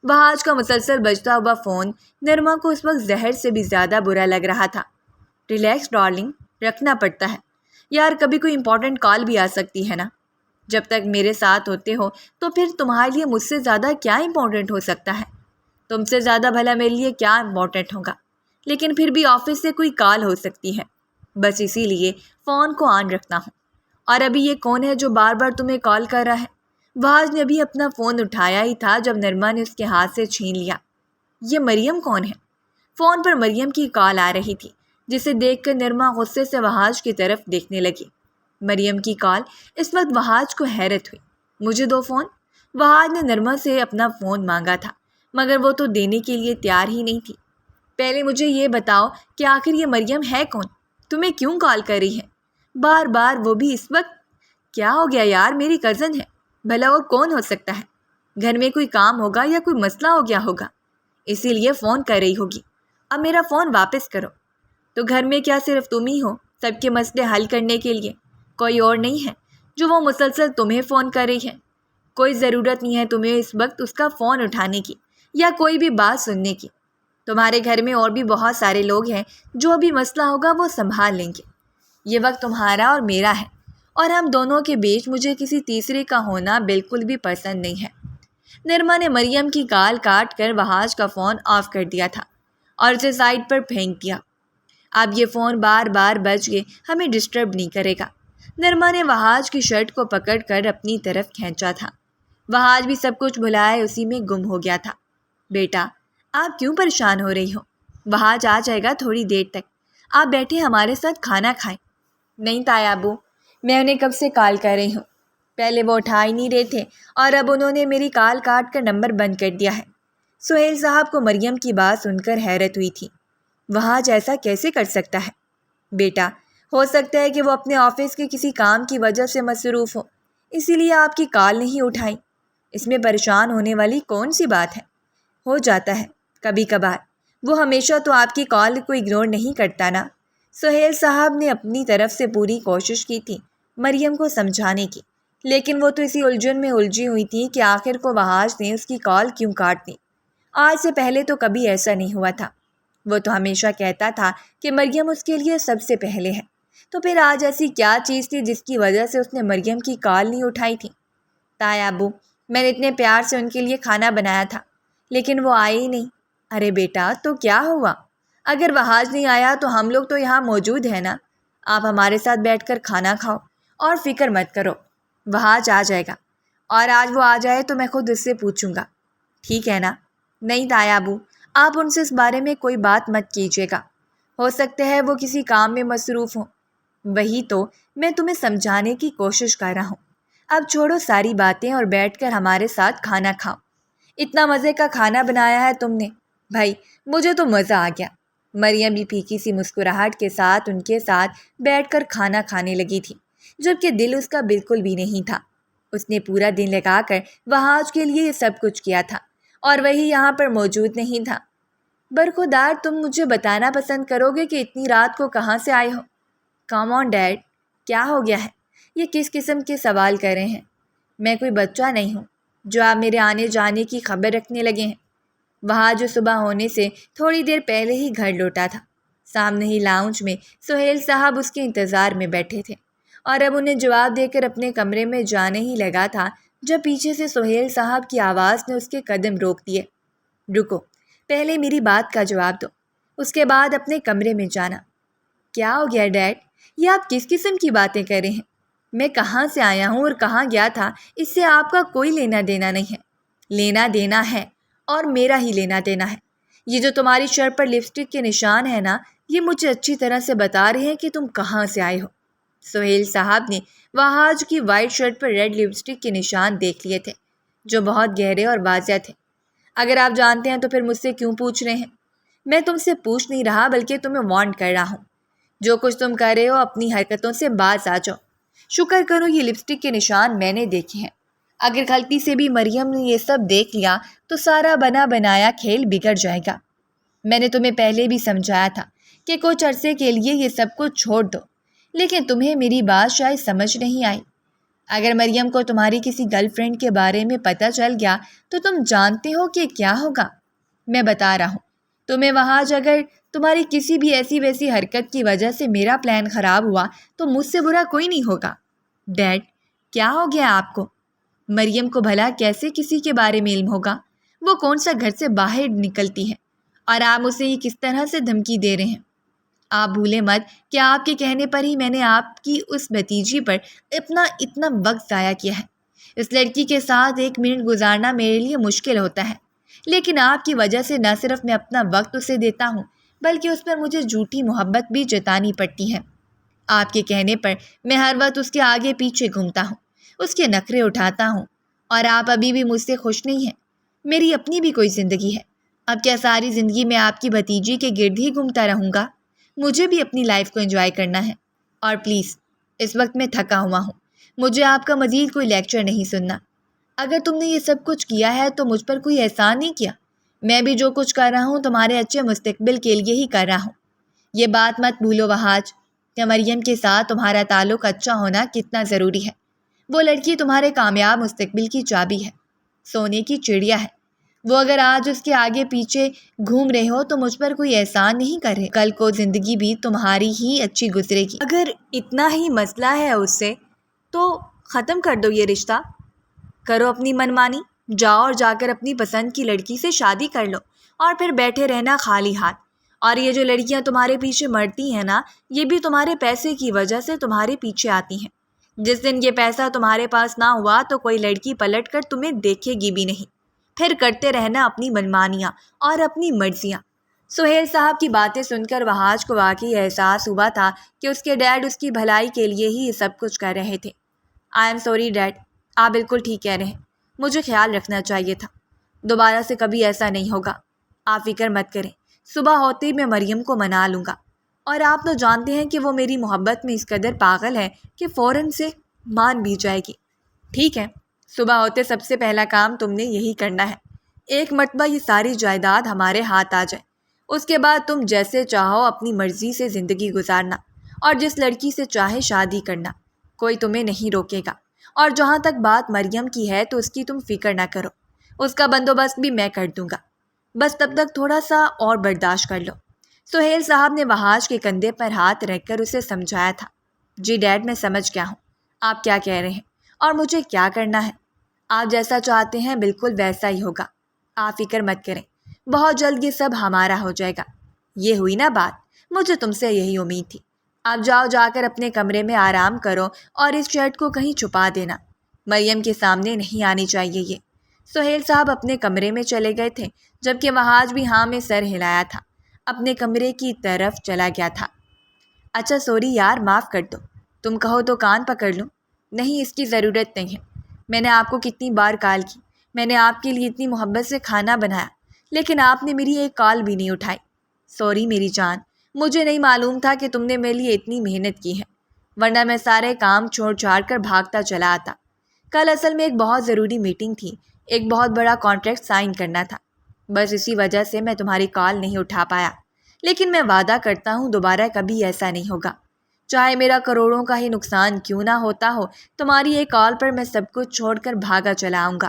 وہاج کا مسلسل بجتا ہوا فون نرما کو اس وقت زہر سے بھی زیادہ برا لگ رہا تھا۔ ریلیکس ڈارلنگ، رکھنا پڑتا ہے یار، کبھی کوئی امپورٹنٹ کال بھی آ سکتی ہے نا۔ جب تک میرے ساتھ ہوتے ہو تو پھر تمہارے لیے مجھ سے زیادہ کیا امپورٹنٹ ہو سکتا ہے؟ تم سے زیادہ بھلا میرے لیے کیا امپورٹنٹ ہوگا؟ لیکن پھر بھی آفس سے کوئی کال ہو سکتی ہے، بس اسی لیے فون کو آن رکھنا ہوں۔ اور ابھی یہ کون ہے جو بار بار تمہیں کال کر رہا ہے؟ وہاج نے ابھی اپنا فون اٹھایا ہی تھا جب نرما نے اس کے ہاتھ سے چھین لیا۔ یہ مریم کون ہے؟ فون پر مریم کی کال آ رہی تھی، جسے دیکھ کر نرما غصے سے وہاج کی طرف دیکھنے لگی۔ مریم کی کال، اس وقت وہاج کو حیرت ہوئی۔ مجھے دو فون؟ وہاج نے نرما سے اپنا فون مانگا تھا، مگر وہ تو دینے کے لیے تیار ہی نہیں تھی۔ پہلے مجھے یہ بتاؤ کہ آخر یہ مریم ہے کون؟ تمہیں کیوں کال کر رہی ہے بار بار، وہ بھی اس وقت؟ کیا ہو گیا یار، میری کزن ہے، بھلا اور کون ہو سکتا ہے؟ گھر میں کوئی کام ہوگا یا کوئی مسئلہ ہو گیا ہوگا، اسی لیے فون کر رہی ہوگی۔ اب میرا فون واپس کرو۔ تو گھر میں کیا صرف تم ہی ہو سب کے مسئلے حل کرنے کے لیے؟ کوئی اور نہیں ہے جو وہ مسلسل تمہیں فون کر رہی ہے؟ کوئی ضرورت نہیں ہے تمہیں اس وقت اس کا فون اٹھانے کی یا کوئی بھی بات سننے کی۔ تمہارے گھر میں اور بھی بہت سارے لوگ ہیں، جو بھی مسئلہ ہوگا وہ سنبھال لیں گے۔ یہ وقت تمہارا اور میرا ہے، اور ہم دونوں کے بیچ مجھے کسی تیسرے کا ہونا بالکل بھی پسند نہیں ہے۔ نرما نے مریم کی کال کاٹ کر وہاج کا فون آف کر دیا تھا اور اسے سائڈ پر پھینک دیا۔ اب یہ فون بار بار بج کے ہمیں ڈسٹرب نہیں کرے گا۔ نرما نے وہاج کی شرٹ کو پکڑ کر اپنی طرف کھینچا تھا۔ وہاج بھی سب کچھ بھلائے اسی میں گم ہو گیا تھا۔ بیٹا، آپ کیوں پریشان ہو رہی ہو؟ وہاج آ جائے گا تھوڑی دیر تک، آپ بیٹھے ہمارے ساتھ کھانا کھائیں۔ نہیں تایا ابو، میں انہیں کب سے کال کر رہی ہوں، پہلے وہ اٹھا ہی نہیں رہے تھے اور اب انہوں نے میری کال کاٹ کر نمبر بند کر دیا ہے۔ سہیل صاحب کو مریم کی بات سن کر حیرت ہوئی تھی۔ وہاج ایسا کیسے کر سکتا ہے؟ بیٹا، ہو سکتا ہے کہ وہ اپنے آفس کے کسی کام کی وجہ سے مصروف ہو، اسی لیے آپ کی کال نہیں اٹھائی۔ اس میں پریشان ہونے والی کون سی بات ہے؟ ہو جاتا ہے کبھی کبھار، وہ ہمیشہ تو آپ کی کال کو اگنور نہیں کرتا نا۔ سہیل صاحب نے اپنی طرف سے پوری کوشش کی تھی مریم کو سمجھانے کی لیکن وہ تو اسی الجھن میں الجھی ہوئی تھی کہ آخر کو وحاج نے اس کی کال کیوں کاٹ دی۔ آج سے پہلے تو کبھی ایسا نہیں ہوا تھا۔ وہ تو ہمیشہ کہتا تھا کہ مریم اس کے لیے سب سے پہلے ہے، تو پھر آج ایسی کیا چیز تھی جس کی وجہ سے اس نے مریم کی کال نہیں اٹھائی تھی؟ تایا ابو، میں نے اتنے پیار سے ان کے لیے کھانا بنایا تھا، لیکن وہ آئے ہی نہیں۔ ارے بیٹا، تو کیا ہوا؟ اگر وحاج نہیں آیا تو ہم لوگ تو یہاں موجود ہیں نا، آپ ہمارے ساتھ بیٹھ کر کھانا کھاؤ اور فکر مت کرو، وحاج آ جائے گا، اور آج وہ آ جائے تو میں خود اس سے پوچھوں گا، ٹھیک ہے نا؟ نہیں تایا ابو، آپ ان سے اس بارے میں کوئی بات مت کیجیے گا، ہو سکتا ہے وہ کسی کام میں مصروف ہوں۔ وہی تو میں تمہیں سمجھانے کی کوشش کر رہا ہوں۔ اب چھوڑو ساری باتیں اور بیٹھ کر ہمارے ساتھ کھانا کھاؤ۔ اتنا مزے کا کھانا بنایا ہے تم نے، بھائی مجھے تو مزہ آ گیا۔ مریم بھی پھیکی سی مسکراہٹ کے ساتھ ان کے ساتھ بیٹھ کر کھانا کھانے لگی تھی، جبکہ دل اس کا بالکل بھی نہیں تھا۔ اس نے پورا دن لگا کر وحاج کے لیے یہ سب کچھ کیا تھا، اور وہی یہاں پر موجود نہیں تھا۔ برخودار، تم مجھے بتانا پسند کرو گے کہ اتنی رات کو کہاں سے آئے ہو؟ کم آن ڈیڈ، کیا ہو گیا ہے؟ یہ کس قسم کے سوال کر رہے ہیں؟ میں کوئی بچہ نہیں ہوں جو آپ میرے آنے جانے کی خبر رکھنے لگے ہیں۔ وہاں جو صبح ہونے سے تھوڑی دیر پہلے ہی گھر لوٹا تھا، سامنے ہی لاؤنج میں سہیل صاحب اس کے انتظار میں بیٹھے تھے، اور اب انہیں جواب دے کر اپنے کمرے میں جانے ہی لگا تھا جب پیچھے سے سہیل صاحب کی آواز نے اس کے قدم روک دیے۔ رکو، پہلے میری بات کا جواب دو، اس کے بعد اپنے کمرے میں جانا۔ کیا ہو گیا ڈیڈ؟ یہ آپ کس قسم کی باتیں کر رہے ہیں؟ میں کہاں سے آیا ہوں اور کہاں گیا تھا اس سے آپ کا کوئی لینا دینا نہیں ہے۔ لینا دینا ہے، اور میرا ہی لینا دینا ہے۔ یہ جو تمہاری شرٹ پر لپسٹک کے نشان ہے نا، یہ مجھے اچھی طرح سے بتا رہے ہیں کہ تم کہاں سے آئے ہو۔ سہیل صاحب نے وحاج کی وائٹ شرٹ پر ریڈ لپسٹک کے نشان دیکھ لیے تھے، جو بہت گہرے اور واضح تھے۔ اگر آپ جانتے ہیں تو پھر مجھ سے کیوں پوچھ رہے ہیں؟ میں تم سے پوچھ نہیں رہا بلکہ تمہیں وارن کر رہا ہوں۔ جو کچھ تم کر رہے ہو اپنی حرکتوں سے باز آ جاؤ۔ شکر کرو یہ لپسٹک کے نشان میں نے دیکھے ہیں۔ اگر غلطی سے بھی مریم نے یہ سب دیکھ لیا تو سارا بنا بنایا کھیل بگڑ جائے گا۔ میں نے تمہیں پہلے بھی سمجھایا تھا کہ کچھ عرصے کے لیے یہ سب کچھ چھوڑ دو، لیکن تمہیں میری بات شاید سمجھ نہیں آئی۔ اگر مریم کو تمہاری کسی گرل فرینڈ کے بارے میں پتہ چل گیا تو تم جانتے ہو کہ کیا ہوگا۔ میں بتا رہا ہوں تمہیں، وہاں اگر تمہاری کسی بھی ایسی ویسی حرکت کی وجہ سے میرا پلان خراب ہوا تو مجھ سے برا کوئی نہیں ہوگا۔ ڈیڈ، کیا ہو گیا آپ کو؟ مریم کو بھلا کیسے کسی کے بارے میں علم ہوگا؟ وہ کون سا گھر سے باہر نکلتی ہے، اور آپ اسے یہ کس طرح سے دھمکی دے رہے ہیں؟ آپ بھولے مت کہ آپ کے کہنے پر ہی میں نے آپ کی اس بھتیجی پر اتنا وقت ضائع کیا ہے۔ اس لڑکی کے ساتھ 1 منٹ گزارنا میرے لیے مشکل ہوتا ہے، لیکن آپ کی وجہ سے نہ صرف میں اپنا وقت اسے دیتا ہوں بلکہ اس پر مجھے جھوٹی محبت بھی جتانی پڑتی ہے۔ آپ کے کہنے پر میں ہر وقت اس کے آگے پیچھے گھومتا ہوں، اس کے نخرے اٹھاتا ہوں، اور آپ ابھی بھی مجھ سے خوش نہیں ہیں۔ میری اپنی بھی کوئی زندگی ہے۔ اب کیا ساری زندگی میں آپ کی بھتیجی کے گرد ہی گھومتا رہوں گا؟ مجھے بھی اپنی لائف کو انجوائے کرنا ہے، اور پلیز اس وقت میں تھکا ہوا ہوں، مجھے آپ کا مزید کوئی لیکچر نہیں سننا۔ اگر تم نے یہ سب کچھ کیا ہے تو مجھ پر کوئی احسان نہیں کیا۔ میں بھی جو کچھ کر رہا ہوں تمہارے اچھے مستقبل کے لیے ہی کر رہا ہوں۔ یہ بات مت بھولو وحاج کہ مریم کے ساتھ تمہارا تعلق اچھا ہونا کتنا ضروری ہے۔ وہ لڑکی تمہارے کامیاب مستقبل کی چابی ہے، سونے کی چڑیا ہے۔ وہ اگر آج اس کے آگے پیچھے گھوم رہے ہو تو مجھ پر کوئی احسان نہیں کر رہے، کل کو زندگی بھی تمہاری ہی اچھی گزرے گی۔ اگر اتنا ہی مسئلہ ہے اس سے تو ختم کر دو یہ رشتہ، کرو اپنی منمانی، جاؤ اور جا کر اپنی پسند کی لڑکی سے شادی کر لو، اور پھر بیٹھے رہنا خالی ہاتھ۔ اور یہ جو لڑکیاں تمہارے پیچھے مرتی ہیں نا، یہ بھی تمہارے پیسے کی وجہ سے تمہارے پیچھے آتی ہیں۔ جس دن یہ پیسہ تمہارے پاس نہ ہوا تو کوئی لڑکی پلٹ کر تمہیں دیکھے گی بھی نہیں، پھر کرتے رہنا اپنی منمانیاں اور اپنی مرضیاں۔ سہیل صاحب کی باتیں سن کر وحاج کو واقعی احساس ہوا تھا کہ اس کے ڈیڈ اس کی بھلائی کے لیے ہی یہ سب کچھ کر رہے تھے۔ آئی ایم سوری ڈیڈ، آپ بالکل ٹھیک کہہ رہے ہیں، مجھے خیال رکھنا چاہیے تھا۔ دوبارہ سے کبھی ایسا نہیں ہوگا، آپ فکر مت کریں، صبح ہوتے ہی میں مریم کو منا لوں گا، اور آپ تو جانتے ہیں کہ وہ میری محبت میں اس قدر پاگل ہے کہ فوراً سے مان بھی جائے گی۔ ٹھیک ہے، صبح ہوتے سب سے پہلا کام تم نے یہی کرنا ہے۔ ایک مرتبہ یہ ساری جائیداد ہمارے ہاتھ آ جائے، اس کے بعد تم جیسے چاہو اپنی مرضی سے زندگی گزارنا، اور جس لڑکی سے چاہے شادی کرنا، کوئی تمہیں نہیں روکے گا، اور جہاں تک بات مریم کی ہے تو اس کی تم فکر نہ کرو، اس کا بندوبست بھی میں کر دوں گا، بس تب تک تھوڑا سا اور برداشت کر لو۔ سہیل صاحب نے وحاج کے کندھے پر ہاتھ رکھ کر اسے سمجھایا تھا۔ جی ڈیڈ، میں سمجھ گیا ہوں آپ کیا کہہ رہے ہیں اور مجھے کیا کرنا ہے۔ آپ جیسا چاہتے ہیں بالکل ویسا ہی ہوگا، آپ فکر مت کریں، بہت جلد یہ سب ہمارا ہو جائے گا۔ یہ ہوئی نا بات، مجھے تم سے یہی امید تھی۔ آپ جاؤ، جا کر اپنے کمرے میں آرام کرو اور اس شرٹ کو کہیں چھپا دینا، مریم کے سامنے نہیں آنی چاہیے یہ۔ سہیل صاحب اپنے کمرے میں چلے گئے تھے جبکہ وحاج بھی ہاں میں سر ہلایا تھا، اپنے کمرے کی طرف چلا گیا تھا۔ اچھا سوری یار، معاف کر دو، تم کہو تو کان پکڑ لوں۔ نہیں، اس کی ضرورت نہیں ہے، میں نے آپ کو کتنی بار کال کی، میں نے آپ کے لیے اتنی محبت سے کھانا بنایا، لیکن آپ نے میری ایک کال بھی نہیں اٹھائی۔ سوری میری جان، مجھے نہیں معلوم تھا کہ تم نے میرے لیے اتنی محنت کی ہے، ورنہ میں سارے کام چھوڑ چھاڑ کر بھاگتا چلا آتا۔ کل اصل میں ایک بہت ضروری میٹنگ تھی، ایک بہت بڑا کانٹریکٹ سائن کرنا تھا، بس اسی وجہ سے میں تمہاری کال نہیں اٹھا پایا، لیکن میں وعدہ کرتا ہوں دوبارہ کبھی ایسا نہیں ہوگا۔ چاہے میرا کروڑوں کا ہی نقصان کیوں نہ ہوتا ہو، تمہاری ایک کال پر میں سب کچھ چھوڑ کر بھاگا چلا آؤں گا۔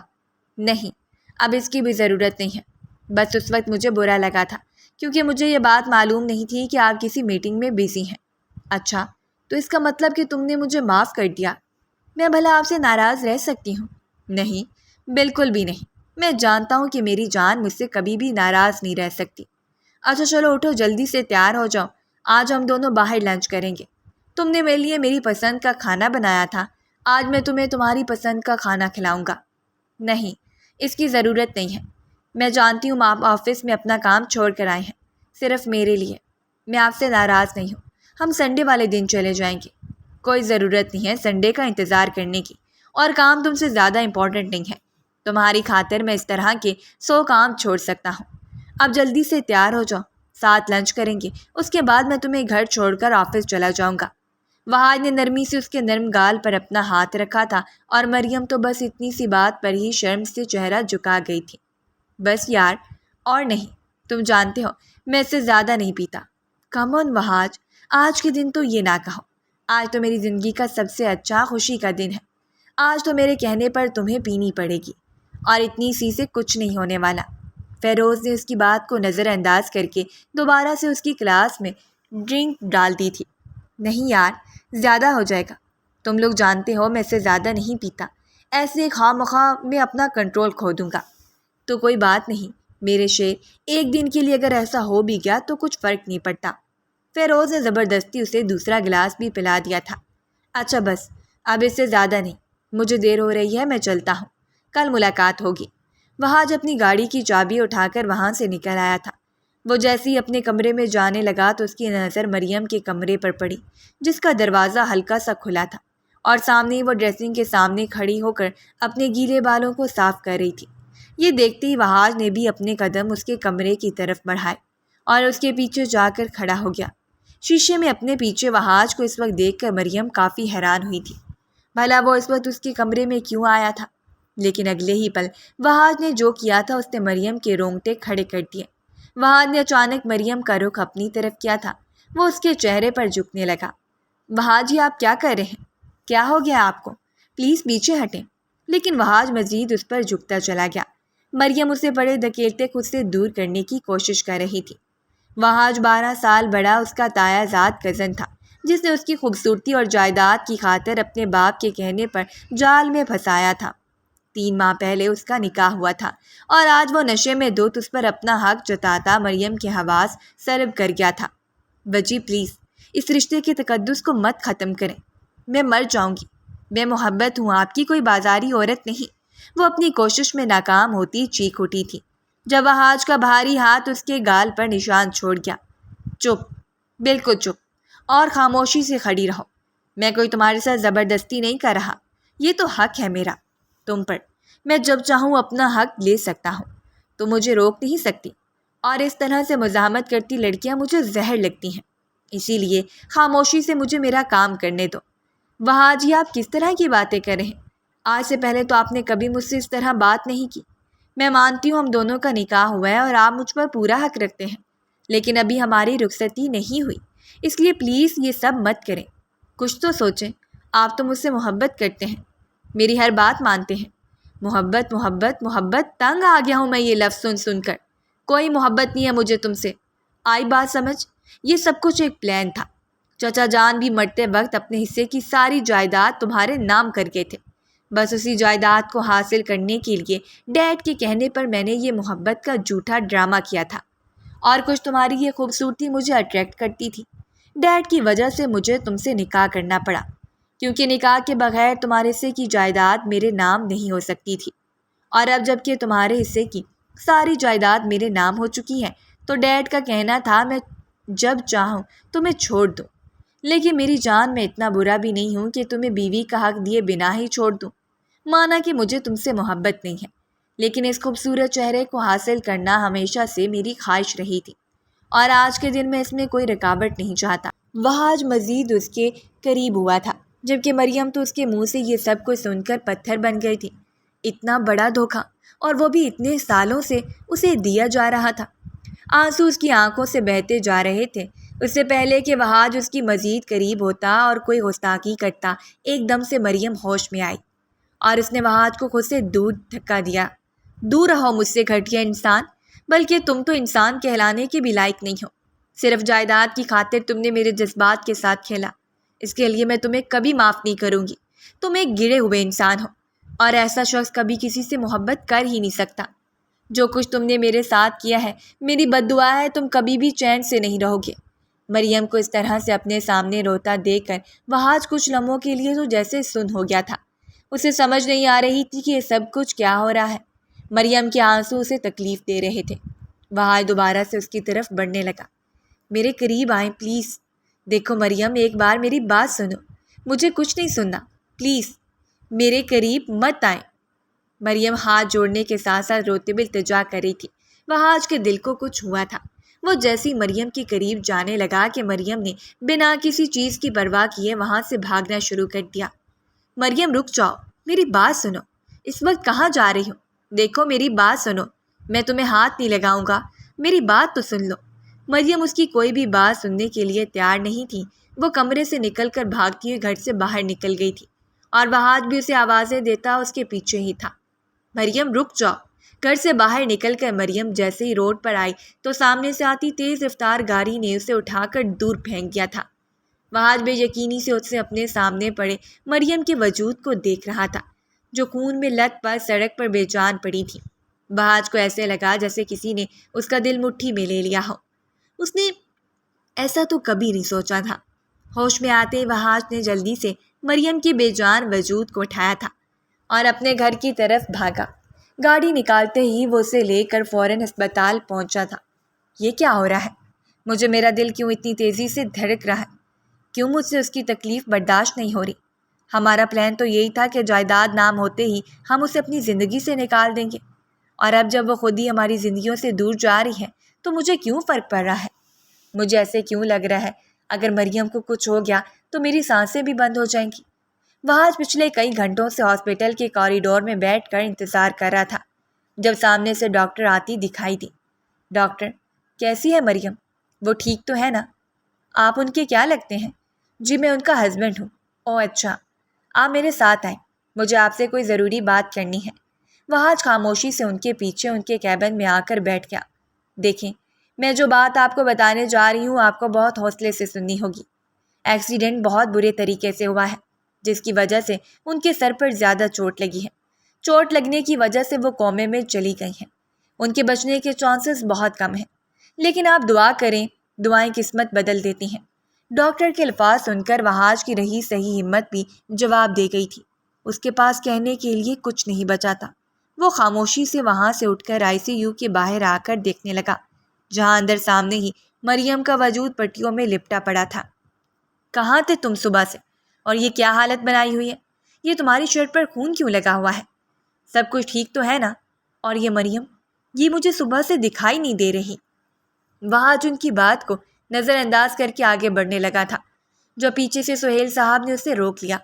نہیں، اب اس کی بھی ضرورت نہیں ہے، بس اس وقت مجھے برا لگا تھا کیونکہ مجھے یہ بات معلوم نہیں تھی کہ آپ کسی میٹنگ میں بزی ہیں۔ اچھا، تو اس کا مطلب کہ تم نے مجھے معاف کر دیا؟ میں بھلا آپ سے ناراض رہ سکتی ہوں؟ نہیں، بالکل بھی نہیں، میں جانتا ہوں کہ میری جان مجھ سے کبھی بھی ناراض نہیں رہ سکتی۔ اچھا چلو اٹھو، جلدی سے تیار ہو جاؤ، آج ہم دونوں باہر لنچ کریں گے۔ تم نے میرے لیے میری پسند کا کھانا بنایا تھا، آج میں تمہیں تمہاری پسند کا کھانا کھلاؤں گا۔ نہیں، اس کی ضرورت نہیں ہے، میں جانتی ہوں آپ آفس میں اپنا کام چھوڑ کر آئے ہیں صرف میرے لیے۔ میں آپ سے ناراض نہیں ہوں، ہم سنڈے والے دن چلے جائیں گے۔ کوئی ضرورت نہیں ہے سنڈے کا انتظار کرنے کی، اور کام تم سے زیادہ امپورٹنٹ نہیں ہے، تمہاری خاطر میں اس طرح کے 100 کام چھوڑ سکتا ہوں۔ اب جلدی سے تیار ہو جاؤ، ساتھ لنچ کریں گے، اس کے بعد میں تمہیں گھر چھوڑ کر آفس چلا جاؤں گا۔ وحاج نے نرمی سے اس کے نرم گال پر اپنا ہاتھ رکھا تھا اور مریم تو بس اتنی سی بات پر ہی شرم سے چہرہ جھکا گئی تھی۔ بس یار، اور نہیں، تم جانتے ہو میں اس سے زیادہ نہیں پیتا۔ کم آن وحاج، آج کے دن تو یہ نہ کہو، آج تو میری زندگی کا سب سے اچھا خوشی کا دن ہے، آج تو میرے کہنے پر تمہیں پینی پڑے گی، اور اتنی سی سے کچھ نہیں ہونے والا۔ فیروز نے اس کی بات کو نظر انداز کر کے دوبارہ سے اس کی کلاس میں ڈرنک ڈال دی تھی۔ نہیں یار، زیادہ ہو جائے گا، تم لوگ جانتے ہو میں اس سے زیادہ نہیں پیتا، ایسے خواہ مخواہ میں اپنا کنٹرول کھو دوں گا۔ تو کوئی بات نہیں میرے شیر، ایک دن کے لیے اگر ایسا ہو بھی گیا تو کچھ فرق نہیں پڑتا۔ فیروز نے زبردستی اسے دوسرا گلاس بھی پلا دیا تھا۔ اچھا بس، اب اس سے زیادہ نہیں، مجھے دیر ہو رہی ہے، میں چلتا ہوں، کل ملاقات ہوگی۔ وحاج اپنی گاڑی کی چابی اٹھا کر وہاں سے نکل آیا تھا۔ وہ جیسے ہی اپنے کمرے میں جانے لگا تو اس کی نظر مریم کے کمرے پر پڑی، جس کا دروازہ ہلکا سا کھلا تھا، اور سامنے وہ ڈریسنگ کے سامنے کھڑی ہو کر اپنے گیلے بالوں کو صاف کر رہی تھی۔ یہ دیکھتے ہی وحاج نے بھی اپنے قدم اس کے کمرے کی طرف بڑھائے اور اس کے پیچھے جا کر کھڑا ہو گیا۔ شیشے میں اپنے پیچھے وحاج کو اس وقت دیکھ کر مریم کافی حیران ہوئی تھی، بھلا وہ اس وقت اس کے کمرے میں کیوں آیا تھا؟ لیکن اگلے ہی پل وحاج نے جو کیا تھا اس نے مریم کے رونگٹے کھڑے کر دیے۔ وحاج نے اچانک مریم کا رخ اپنی طرف کیا تھا، وہ اس کے چہرے پر جھکنے لگا۔ وحاج جی، آپ کیا کر رہے ہیں؟ کیا ہو گیا آپ کو؟ پلیز پیچھے ہٹیں۔ لیکن وحاج مزید اس پر جھکتا چلا گیا۔ مریم اسے بڑے دھکیلتے خود سے دور کرنے کی کوشش کر رہی تھی۔ وحاج 12 سال بڑا اس کا تایا زاد کزن تھا، جس نے اس کی خوبصورتی اور جائیداد کی خاطر اپنے باپ کے کہنے پر جال میں پھنسایا تھا۔ 3 ماہ پہلے اس کا نکاح ہوا تھا، اور آج وہ نشے میں دھت اس پر اپنا حق جتاتا مریم کے حواس سلب کر گیا تھا۔ بجی پلیز، اس رشتے کے تقدس کو مت ختم کریں، میں مر جاؤں گی، میں محبت ہوں آپ کی، کوئی بازاری عورت نہیں۔ وہ اپنی کوشش میں ناکام ہوتی چیخ اٹھی تھی جب وحاج کا بھاری ہاتھ اس کے گال پر نشان چھوڑ گیا۔ چپ، بالکل چپ، اور خاموشی سے کھڑی رہو، میں کوئی تمہارے ساتھ زبردستی نہیں کر رہا، یہ تو حق ہے میرا تم پر، میں جب چاہوں اپنا حق لے سکتا ہوں، تو مجھے روک نہیں سکتی، اور اس طرح سے مزاحمت کرتی لڑکیاں مجھے زہر لگتی ہیں، اسی لیے خاموشی سے مجھے میرا کام کرنے دو۔ وحاج جی، آپ کس طرح کی باتیں کر رہے ہیں؟ آج سے پہلے تو آپ نے کبھی مجھ سے اس طرح بات نہیں کی۔ میں مانتی ہوں ہم دونوں کا نکاح ہوا ہے اور آپ مجھ پر پورا حق رکھتے ہیں، لیکن ابھی ہماری رخصتی نہیں ہوئی، اس لیے پلیز یہ سب مت کریں، کچھ تو سوچیں، آپ تو مجھ سے محبت کرتے ہیں۔ میری ہر بات مانتے ہیں۔ محبت محبت محبت، تنگ آ گیا ہوں میں یہ لفظ سن سن کر۔ کوئی محبت نہیں ہے مجھے تم سے، آئی بات سمجھ؟ یہ سب کچھ ایک پلان تھا۔ چچا جان بھی مرتے وقت اپنے حصے کی ساری جائیداد تمہارے نام کر گئے تھے۔ بس اسی جائیداد کو حاصل کرنے کے لیے ڈیڈ کے کہنے پر میں نے یہ محبت کا جھوٹا ڈرامہ کیا تھا، اور کچھ تمہاری یہ خوبصورتی مجھے اٹریکٹ کرتی تھی۔ ڈیڈ کی وجہ سے مجھے تم سے نکاح کرنا پڑا، کیونکہ نکاح کے بغیر تمہارے حصے کی جائیداد میرے نام نہیں ہو سکتی تھی، اور اب جب کہ تمہارے حصے کی ساری جائیداد میرے نام ہو چکی ہے تو ڈیڈ کا کہنا تھا میں جب چاہوں تمہیں چھوڑ دوں، لیکن میری جان میں اتنا برا بھی نہیں ہوں کہ تمہیں بیوی کا حق دیے بنا ہی چھوڑ دوں۔ مانا کہ مجھے تم سے محبت نہیں ہے، لیکن اس خوبصورت چہرے کو حاصل کرنا ہمیشہ سے میری خواہش رہی تھی، اور آج کے دن میں اس میں کوئی رکاوٹ نہیں چاہتا۔ وہ آج مزید اس کے قریب ہوا تھا، جبکہ مریم تو اس کے منہ سے یہ سب کچھ سن کر پتھر بن گئی تھی۔ اتنا بڑا دھوکہ، اور وہ بھی اتنے سالوں سے اسے دیا جا رہا تھا۔ آنسو اس کی آنکھوں سے بہتے جا رہے تھے۔ اس سے پہلے کہ وہاج اس کی مزید قریب ہوتا اور کوئی گستاخی کرتا، ایک دم سے مریم ہوش میں آئی، اور اس نے وہاج کو خود سے دور دھکا دیا۔ دور رہو مجھ سے گھٹیا انسان، بلکہ تم تو انسان کہلانے کے بھی لائق نہیں ہو۔ صرف جائیداد کی خاطر تم نے میرے جذبات کے ساتھ کھیلا، اس کے لیے میں تمہیں کبھی معاف نہیں کروں گی۔ تم ایک گرے ہوئے انسان ہو، اور ایسا شخص کبھی کسی سے محبت کر ہی نہیں سکتا۔ جو کچھ تم نے میرے ساتھ کیا ہے میری بد دعا ہے، تم کبھی بھی چین سے نہیں رہو گے۔ مریم کو اس طرح سے اپنے سامنے روتا دیکھ کر وہاج کچھ لمحوں کے لیے تو جیسے سن ہو گیا تھا۔ اسے سمجھ نہیں آ رہی تھی کہ یہ سب کچھ کیا ہو رہا ہے۔ مریم کے آنسو اسے تکلیف دے رہے تھے۔ وہاج دوبارہ سے اس کی طرف بڑھنے لگا۔ میرے قریب آئیں پلیز۔ دیکھو مریم، ایک بار میری بات سنو، مجھے کچھ نہیں سننا، پلیز میرے قریب مت آئیں۔ مریم ہاتھ جوڑنے کے ساتھ ساتھ روتے ہوئے التجا کر رہی تھی۔ وہاج کے دل کو کچھ ہوا تھا۔ وہ جیسی مریم کے قریب جانے لگا کہ مریم نے بنا کسی چیز کی پرواہ کیے وہاں سے بھاگنا شروع کر دیا۔ مریم رک جاؤ، میری بات سنو، اس وقت کہاں جا رہی ہو؟ دیکھو میری بات سنو، میں تمہیں ہاتھ نہیں لگاؤں گا، میری بات تو سن لو۔ مریم اس کی کوئی بھی بات سننے کے لیے تیار نہیں تھی۔ وہ کمرے سے نکل کر بھاگتی ہوئی گھر سے باہر نکل گئی تھی، اور وہاج بھی اسے آوازیں دیتا اس کے پیچھے ہی تھا۔ مریم رک جاؤ۔ گھر سے باہر نکل کر مریم جیسے ہی روڈ پر آئی تو سامنے سے آتی تیز رفتار گاڑی نے اسے اٹھا کر دور پھینک دیا تھا۔ وہاج بے یقینی سے اس سے اپنے سامنے پڑے مریم کے وجود کو دیکھ رہا تھا، جو خون میں لت پت سڑک پر بے جان پڑی تھی۔ وہاج کو ایسے لگا جیسے کسی نے اس کا دل مٹھی میں لے لیا ہو۔ اس نے ایسا تو کبھی نہیں سوچا تھا۔ ہوش میں آتے ہی وہاج نے جلدی سے مریم کے بے جان وجود کو اٹھایا تھا اور اپنے گھر کی طرف بھاگا۔ گاڑی نکالتے ہی وہ اسے لے کر فوراً ہسپتال پہنچا تھا۔ یہ کیا ہو رہا ہے؟ مجھے میرا دل کیوں اتنی تیزی سے دھڑک رہا ہے؟ کیوں مجھ سے اس کی تکلیف برداشت نہیں ہو رہی؟ ہمارا پلان تو یہی تھا کہ جائیداد نام ہوتے ہی ہم اسے اپنی زندگی سے نکال دیں گے، اور اب جب وہ خود ہی ہماری زندگیوں سے دور جا رہی ہے تو مجھے کیوں فرق پڑ رہا ہے؟ مجھے ایسے کیوں لگ رہا ہے اگر مریم کو کچھ ہو گیا تو میری سانسیں بھی بند ہو جائیں گی۔ وہاج پچھلے کئی گھنٹوں سے ہاسپٹل کے کوریڈور میں بیٹھ کر انتظار کر رہا تھا، جب سامنے سے ڈاکٹر آتی دکھائی دی۔ ڈاکٹر، کیسی ہے مریم؟ وہ ٹھیک تو ہے نا؟ آپ ان کے کیا لگتے ہیں؟ جی میں ان کا ہسبینڈ ہوں۔ اوہ اچھا، آپ میرے ساتھ آئیں، مجھے آپ سے کوئی ضروری بات کرنی ہے۔ وہاج خاموشی سے ان کے پیچھے ان کے کیبن میں آ کر بیٹھ گیا۔ دیکھیں، میں جو بات آپ کو بتانے جا رہی ہوں آپ کو بہت حوصلے سے سننی ہوگی۔ ایکسیڈنٹ بہت برے طریقے سے ہوا ہے، جس کی وجہ سے ان کے سر پر زیادہ چوٹ لگی ہے۔ چوٹ لگنے کی وجہ سے وہ کومے میں چلی گئی ہیں۔ ان کے بچنے کے چانسز بہت کم ہیں، لیکن آپ دعا کریں، دعائیں قسمت بدل دیتی ہیں۔ ڈاکٹر کے الفاظ سن کر وہاج کی رہی صحیح ہمت بھی جواب دے گئی تھی۔ اس کے پاس کہنے کے لیے کچھ نہیں بچا تھا۔ وہ خاموشی سے وہاں سے اٹھ کر ICU کے باہر آ کر دیکھنے لگا، جہاں اندر سامنے ہی مریم کا وجود پٹیوں میں لپٹا پڑا تھا۔ کہاں تھے تم صبح سے؟ اور یہ کیا حالت بنائی ہوئی ہے؟ یہ تمہاری شرٹ پر خون کیوں لگا ہوا ہے؟ سب کچھ ٹھیک تو ہے نا؟ اور یہ مریم، یہ مجھے صبح سے دکھائی نہیں دے رہی۔ وہاج ان کی بات کو نظر انداز کر کے آگے بڑھنے لگا تھا، جو پیچھے سے سہیل صاحب نے اسے روک لیا۔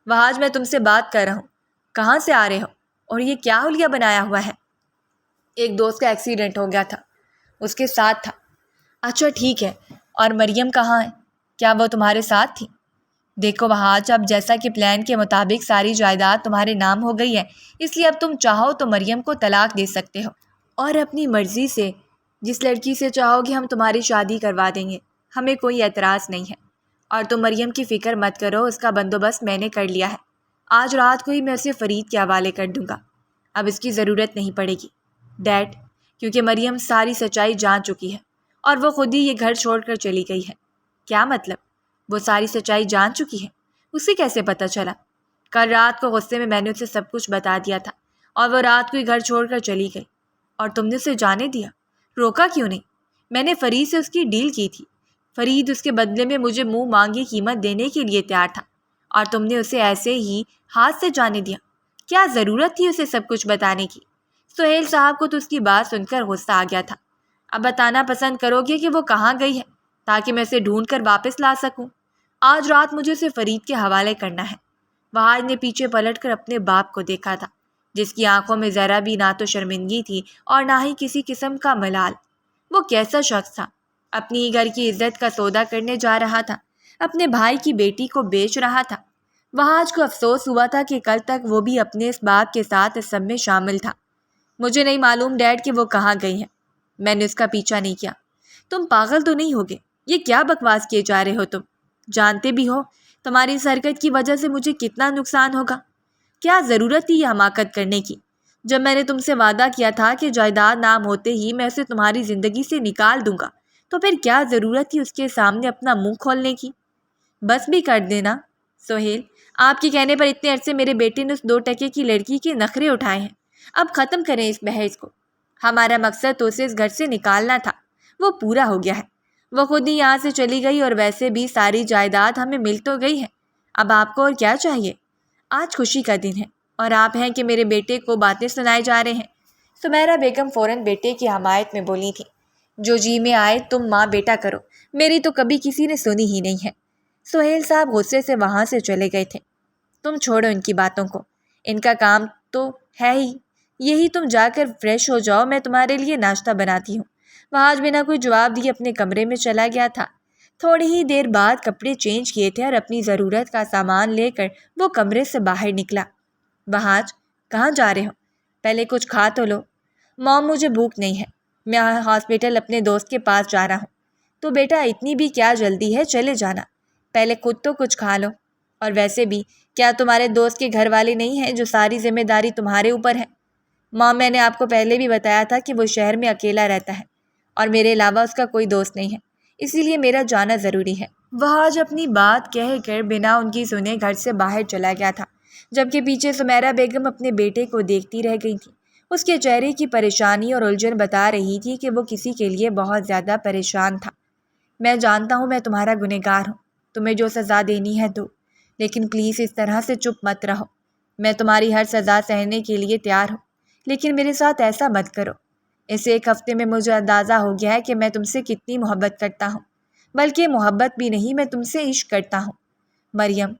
وہاج، میں تم سے بات کر رہا ہوں، کہاں سے آ رہے ہو؟ اور یہ کیا حلیہ بنایا ہوا ہے؟ ایک دوست کا ایکسیڈنٹ ہو گیا تھا، اس کے ساتھ تھا۔ اچھا ٹھیک ہے، اور مریم کہاں ہے؟ کیا وہ تمہارے ساتھ تھی؟ دیکھو وہاج، اب جیسا کہ پلان کے مطابق ساری جائیداد تمہارے نام ہو گئی ہے، اس لیے اب تم چاہو تو مریم کو طلاق دے سکتے ہو اور اپنی مرضی سے جس لڑکی سے چاہو گے ہم تمہاری شادی کروا دیں گے، ہمیں کوئی اعتراض نہیں ہے۔ اور تم مریم کی فکر مت کرو، اس کا بندوبست میں نے کر لیا ہے۔ آج رات کو ہی میں اسے فرید کے حوالے کر دوں گا، اب اس کی ضرورت نہیں پڑے گی ڈیڈ، کیونکہ مریم ساری سچائی جان چکی ہے اور وہ خود ہی یہ گھر چھوڑ کر چلی گئی ہے۔ کیا مطلب؟ وہ ساری سچائی جان چکی ہے؟ اسے کیسے پتہ چلا؟ کل رات کو غصے میں نے اسے سب کچھ بتا دیا تھا اور وہ رات کو ہی گھر چھوڑ کر چلی گئی، اور تم نے اسے جانے دیا؟ روکا کیوں نہیں؟ میں نے فرید سے اس کی ڈیل کی تھی، فرید اس کے بدلے میں مجھے منہ مانگی قیمت دینے کے لیے تیار تھا، اور تم نے اسے ایسے ہی ہاتھ سے جانے دیا؟ کیا ضرورت تھی اسے سب کچھ بتانے کی؟ سہیل صاحب کو تو اس کی بات سن کر غصہ آ گیا تھا۔ اب بتانا پسند کرو گے کہ وہ کہاں گئی ہے تاکہ میں اسے ڈھونڈ کر واپس لا سکوں؟ آج رات مجھے اسے فرید کے حوالے کرنا ہے۔ وہاج نے پیچھے پلٹ کر اپنے باپ کو دیکھا تھا، جس کی آنکھوں میں ذرا بھی نہ تو شرمندگی تھی اور نہ ہی کسی قسم کا ملال۔ وہ کیسا شخص تھا؟ اپنی ہی گھر کی عزت کا سودا کرنے جا رہا تھا، اپنے بھائی کی بیٹی کو بیچ رہا تھا۔ وہاج کو افسوس ہوا تھا کہ کل تک وہ بھی اپنے اس باپ کے ساتھ اس سب میں شامل تھا۔ مجھے نہیں معلوم ڈیڈ کہ وہ کہاں گئی ہیں، میں نے اس کا پیچھا نہیں کیا۔ تم پاگل تو نہیں ہوگے؟ یہ کیا بکواس کیے جا رہے ہو تم؟ جانتے بھی ہو تمہاری اس حرکت کی وجہ سے مجھے کتنا نقصان ہوگا۔ کیا ضرورت تھی یہ حماقت کرنے کی؟ جب میں نے تم سے وعدہ کیا تھا کہ جائیداد نام ہوتے ہی میں اسے تمہاری زندگی سے نکال دوں گا، تو پھر کیا ضرورت تھی اس کے سامنے اپنا منہ کھولنے کی؟ بس بھی کر دینا سہیل، آپ کے کہنے پر اتنے عرصے میرے بیٹے نے اس 2 ٹکے کی لڑکی کے نخرے اٹھائے ہیں، اب ختم کریں اس بحث کو۔ ہمارا مقصد تو اسے اس گھر سے نکالنا تھا، وہ پورا ہو گیا ہے۔ وہ خود ہی یہاں سے چلی گئی اور ویسے بھی ساری جائیداد ہمیں مل تو گئی ہے، اب آپ کو اور کیا چاہیے؟ آج خوشی کا دن ہے اور آپ ہیں کہ میرے بیٹے کو باتیں سنائے جا رہے ہیں۔ سمیرہ بیگم فوراً بیٹے کی حمایت میں بولی تھی، جو جی میں آئے تم ماں بیٹا کرو، میری تو کبھی کسی نے سنی ہی نہیں ہے۔ سہیل صاحب غصے سے وہاں سے چلے گئے تھے۔ تم چھوڑو ان کی باتوں کو، ان کا کام تو ہے ہی یہی، تم جا کر فریش ہو جاؤ، میں تمہارے لیے ناشتہ بناتی ہوں۔ وہاج بنا کوئی جواب دیے اپنے کمرے میں چلا گیا تھا۔ تھوڑی ہی دیر بعد کپڑے چینج کیے تھے اور اپنی ضرورت کا سامان لے کر وہ کمرے سے باہر نکلا۔ وہاج، کہاں جا رہے ہو؟ پہلے کچھ کھا تو لو۔ موم، مجھے بھوک نہیں ہے، میں ہاسپٹل اپنے دوست کے پاس جا رہا ہوں۔ تو بیٹا اتنی بھی کیا جلدی ہے، چلے جانا، پہلے خود تو کچھ کھا لو۔ اور ویسے بھی کیا تمہارے دوست کے گھر والے نہیں ہیں جو ساری ذمہ داری تمہارے اوپر ہے؟ ماں، میں نے آپ کو پہلے بھی بتایا تھا کہ وہ شہر میں اکیلا رہتا ہے اور میرے علاوہ اس کا کوئی دوست نہیں ہے، اسی لیے میرا جانا ضروری ہے۔ وہاج اپنی بات کہہ کر بنا ان کی سنے گھر سے باہر چلا گیا تھا، جبکہ پیچھے سمیرہ بیگم اپنے بیٹے کو دیکھتی رہ گئی تھی۔ اس کے چہرے کی پریشانی اور الجھن بتا رہی تھی کہ وہ کسی کے لیے بہت زیادہ پریشان تھا۔ میں جانتا ہوں میں تمہارا گنہگار ہوں، تمہیں جو سزا دینی ہے دو، لیکن پلیز اس طرح سے چپ مت رہو۔ میں تمہاری ہر سزا سہنے کے لیے تیار ہوں، لیکن میرے ساتھ ایسا مت کرو۔ اس 1 ہفتے میں مجھے اندازہ ہو گیا ہے کہ میں تم سے کتنی محبت کرتا ہوں، بلکہ محبت بھی نہیں، میں تم سے عشق کرتا ہوں۔ مریم،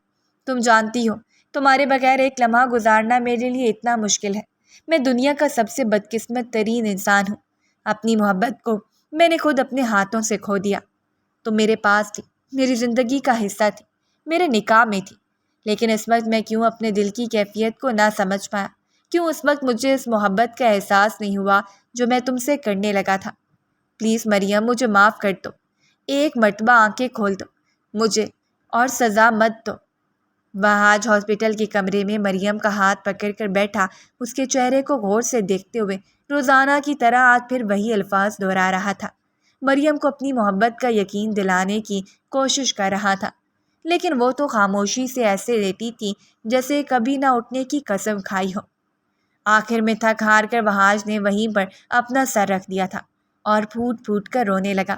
تم جانتی ہو تمہارے بغیر ایک لمحہ گزارنا میرے لیے اتنا مشکل ہے۔ میں دنیا کا سب سے بدقسمت ترین انسان ہوں۔ اپنی محبت کو میں نے خود اپنے ہاتھوں سے کھو دیا۔ تم میرے پاس تھی، میری زندگی کا حصہ تھی، میرے نکاح میں تھی، لیکن اس وقت میں کیوں اپنے دل کی کیفیت کو نہ سمجھ پایا؟ کیوں اس وقت مجھے اس محبت کا احساس نہیں ہوا جو میں تم سے کرنے لگا تھا؟ پلیز مریم، مجھے معاف کر دو، ایک مرتبہ آنکھیں کھول دو مجھے، اور سزا مت دو۔ وہاج ہاسپٹل کے کمرے میں مریم کا ہاتھ پکڑ کر بیٹھا، اس کے چہرے کو غور سے دیکھتے ہوئے روزانہ کی طرح آج پھر وہی الفاظ دہرا رہا تھا۔ مریم کو اپنی محبت کا یقین دلانے کی کوشش کر رہا تھا، لیکن وہ تو خاموشی سے ایسے لیٹی تھی جیسے کبھی نہ اٹھنے کی قسم کھائی ہو۔ آخر میں تھک ہار کر وہاج نے وہیں پر اپنا سر رکھ دیا تھا اور پھوٹ پھوٹ کر رونے لگا۔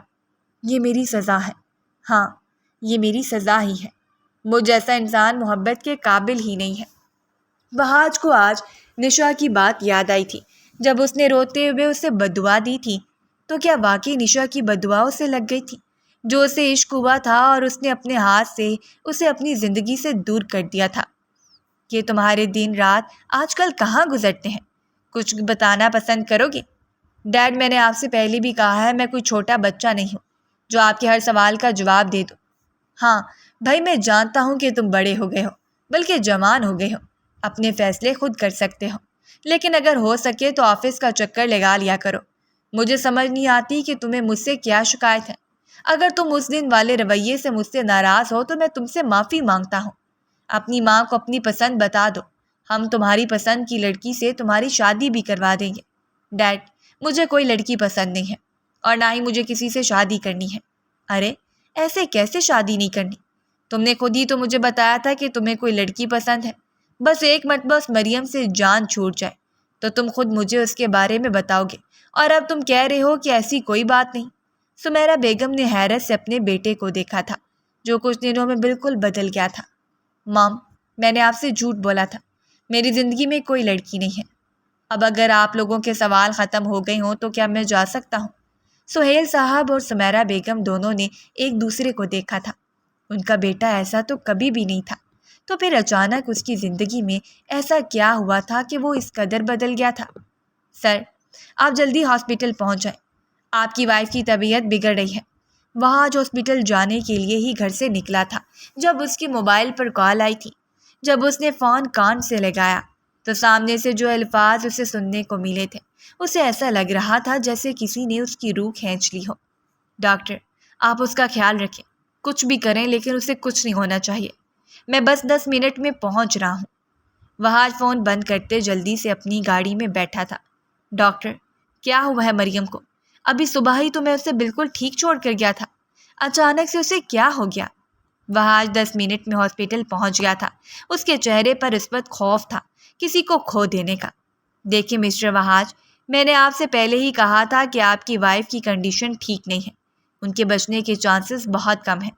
یہ میری سزا ہے، ہاں یہ میری سزا ہی ہے، مجھ جیسا انسان محبت کے قابل ہی نہیں ہے۔ وہاج کو آج نشا کی بات یاد آئی تھی، جب اس نے روتے ہوئے اسے بددعا دی تھی۔ تو کیا واقعی نشا کی بددعا اسے لگ گئی تھی، جو اسے عشق ہوا تھا اور اس نے اپنے ہاتھ سے اسے اپنی زندگی سے دور کر دیا تھا؟ کہ تمہارے دن رات آج کل کہاں گزرتے ہیں، کچھ بتانا پسند کرو گے؟ ڈیڈ، میں نے آپ سے پہلے بھی کہا ہے میں کوئی چھوٹا بچہ نہیں ہوں جو آپ کے ہر سوال کا جواب دے دو۔ ہاں، بھائی میں جانتا ہوں کہ تم بڑے ہو گئے ہو، بلکہ جوان ہو گئے ہو، اپنے فیصلے خود کر سکتے ہو، لیکن اگر ہو سکے تو آفس کا چکر لگا لیا کرو۔ مجھے سمجھ نہیں آتی کہ تمہیں مجھ سے کیا شکایت ہے۔ اگر تم اس دن والے رویے سے مجھ سے ناراض ہو تو میں تم سے معافی مانگتا ہوں۔ اپنی ماں کو اپنی پسند بتا دو، ہم تمہاری پسند کی لڑکی سے تمہاری شادی بھی کروا دیں گے۔ ڈیڈ، مجھے کوئی لڑکی پسند نہیں ہے اور نہ ہی مجھے کسی سے شادی کرنی ہے۔ ارے ایسے کیسے شادی نہیں کرنی؟ تم نے خود ہی تو مجھے بتایا تھا کہ تمہیں کوئی لڑکی پسند ہے، بس ایک مرتبہ اس مریم سے جان چھوٹ جائے تو تم خود مجھے اس کے بارے میں بتاؤ گے، اور اب تم کہہ رہے ہو کہ ایسی کوئی بات نہیں۔ سمیرہ بیگم نے حیرت سے اپنے بیٹے کو دیکھا تھا جو کچھ دنوں میں بالکل بدل گیا تھا۔ مام، میں نے آپ سے جھوٹ بولا تھا، میری زندگی میں کوئی لڑکی نہیں ہے۔ اب اگر آپ لوگوں کے سوال ختم ہو گئے ہوں تو کیا میں جا سکتا ہوں؟ سہیل صاحب اور سمیرہ بیگم دونوں نے ایک دوسرے کو دیکھا تھا۔ ان کا بیٹا ایسا تو کبھی بھی نہیں تھا، تو پھر اچانک اس کی زندگی میں ایسا کیا ہوا تھا کہ وہ اس قدر بدل گیا تھا؟ سر، آپ جلدی ہاسپٹل پہنچ جائیں، آپ کی وائف کی طبیعت بگڑ رہی ہے۔ وہ آج ہاسپٹل جانے کے لیے ہی گھر سے نکلا تھا جب اس کی موبائل پر کال آئی تھی۔ جب اس نے فون کان سے لگایا تو سامنے سے جو الفاظ اسے سننے کو ملے تھے، اسے ایسا لگ رہا تھا جیسے کسی نے اس کی روح کھینچ لی ہو۔ ڈاکٹر، آپ اس کا خیال رکھیں، کچھ بھی کریں لیکن اسے کچھ نہیں ہونا چاہیے، میں بس 10 منٹ میں پہنچ رہا ہوں۔ وہ آج فون بند کرتے جلدی سے اپنی گاڑی میں بیٹھا تھا۔ ڈاکٹر، کیا ہوا ہے مریم کو؟ ابھی صبح ہی تو میں اسے بالکل ٹھیک چھوڑ کر گیا تھا، اچانک سے اسے کیا ہو گیا؟ وہ آج 10 منٹ میں ہاسپٹل پہنچ گیا تھا۔ اس کے چہرے پر اس وقت خوف تھا کسی کو کھو دینے کا۔ دیکھیں مسٹر وہاج، میں نے آپ سے پہلے ہی کہا تھا کہ آپ کی وائف کی کنڈیشن ٹھیک نہیں ہے، ان کے بچنے کے چانسز بہت کم ہیں،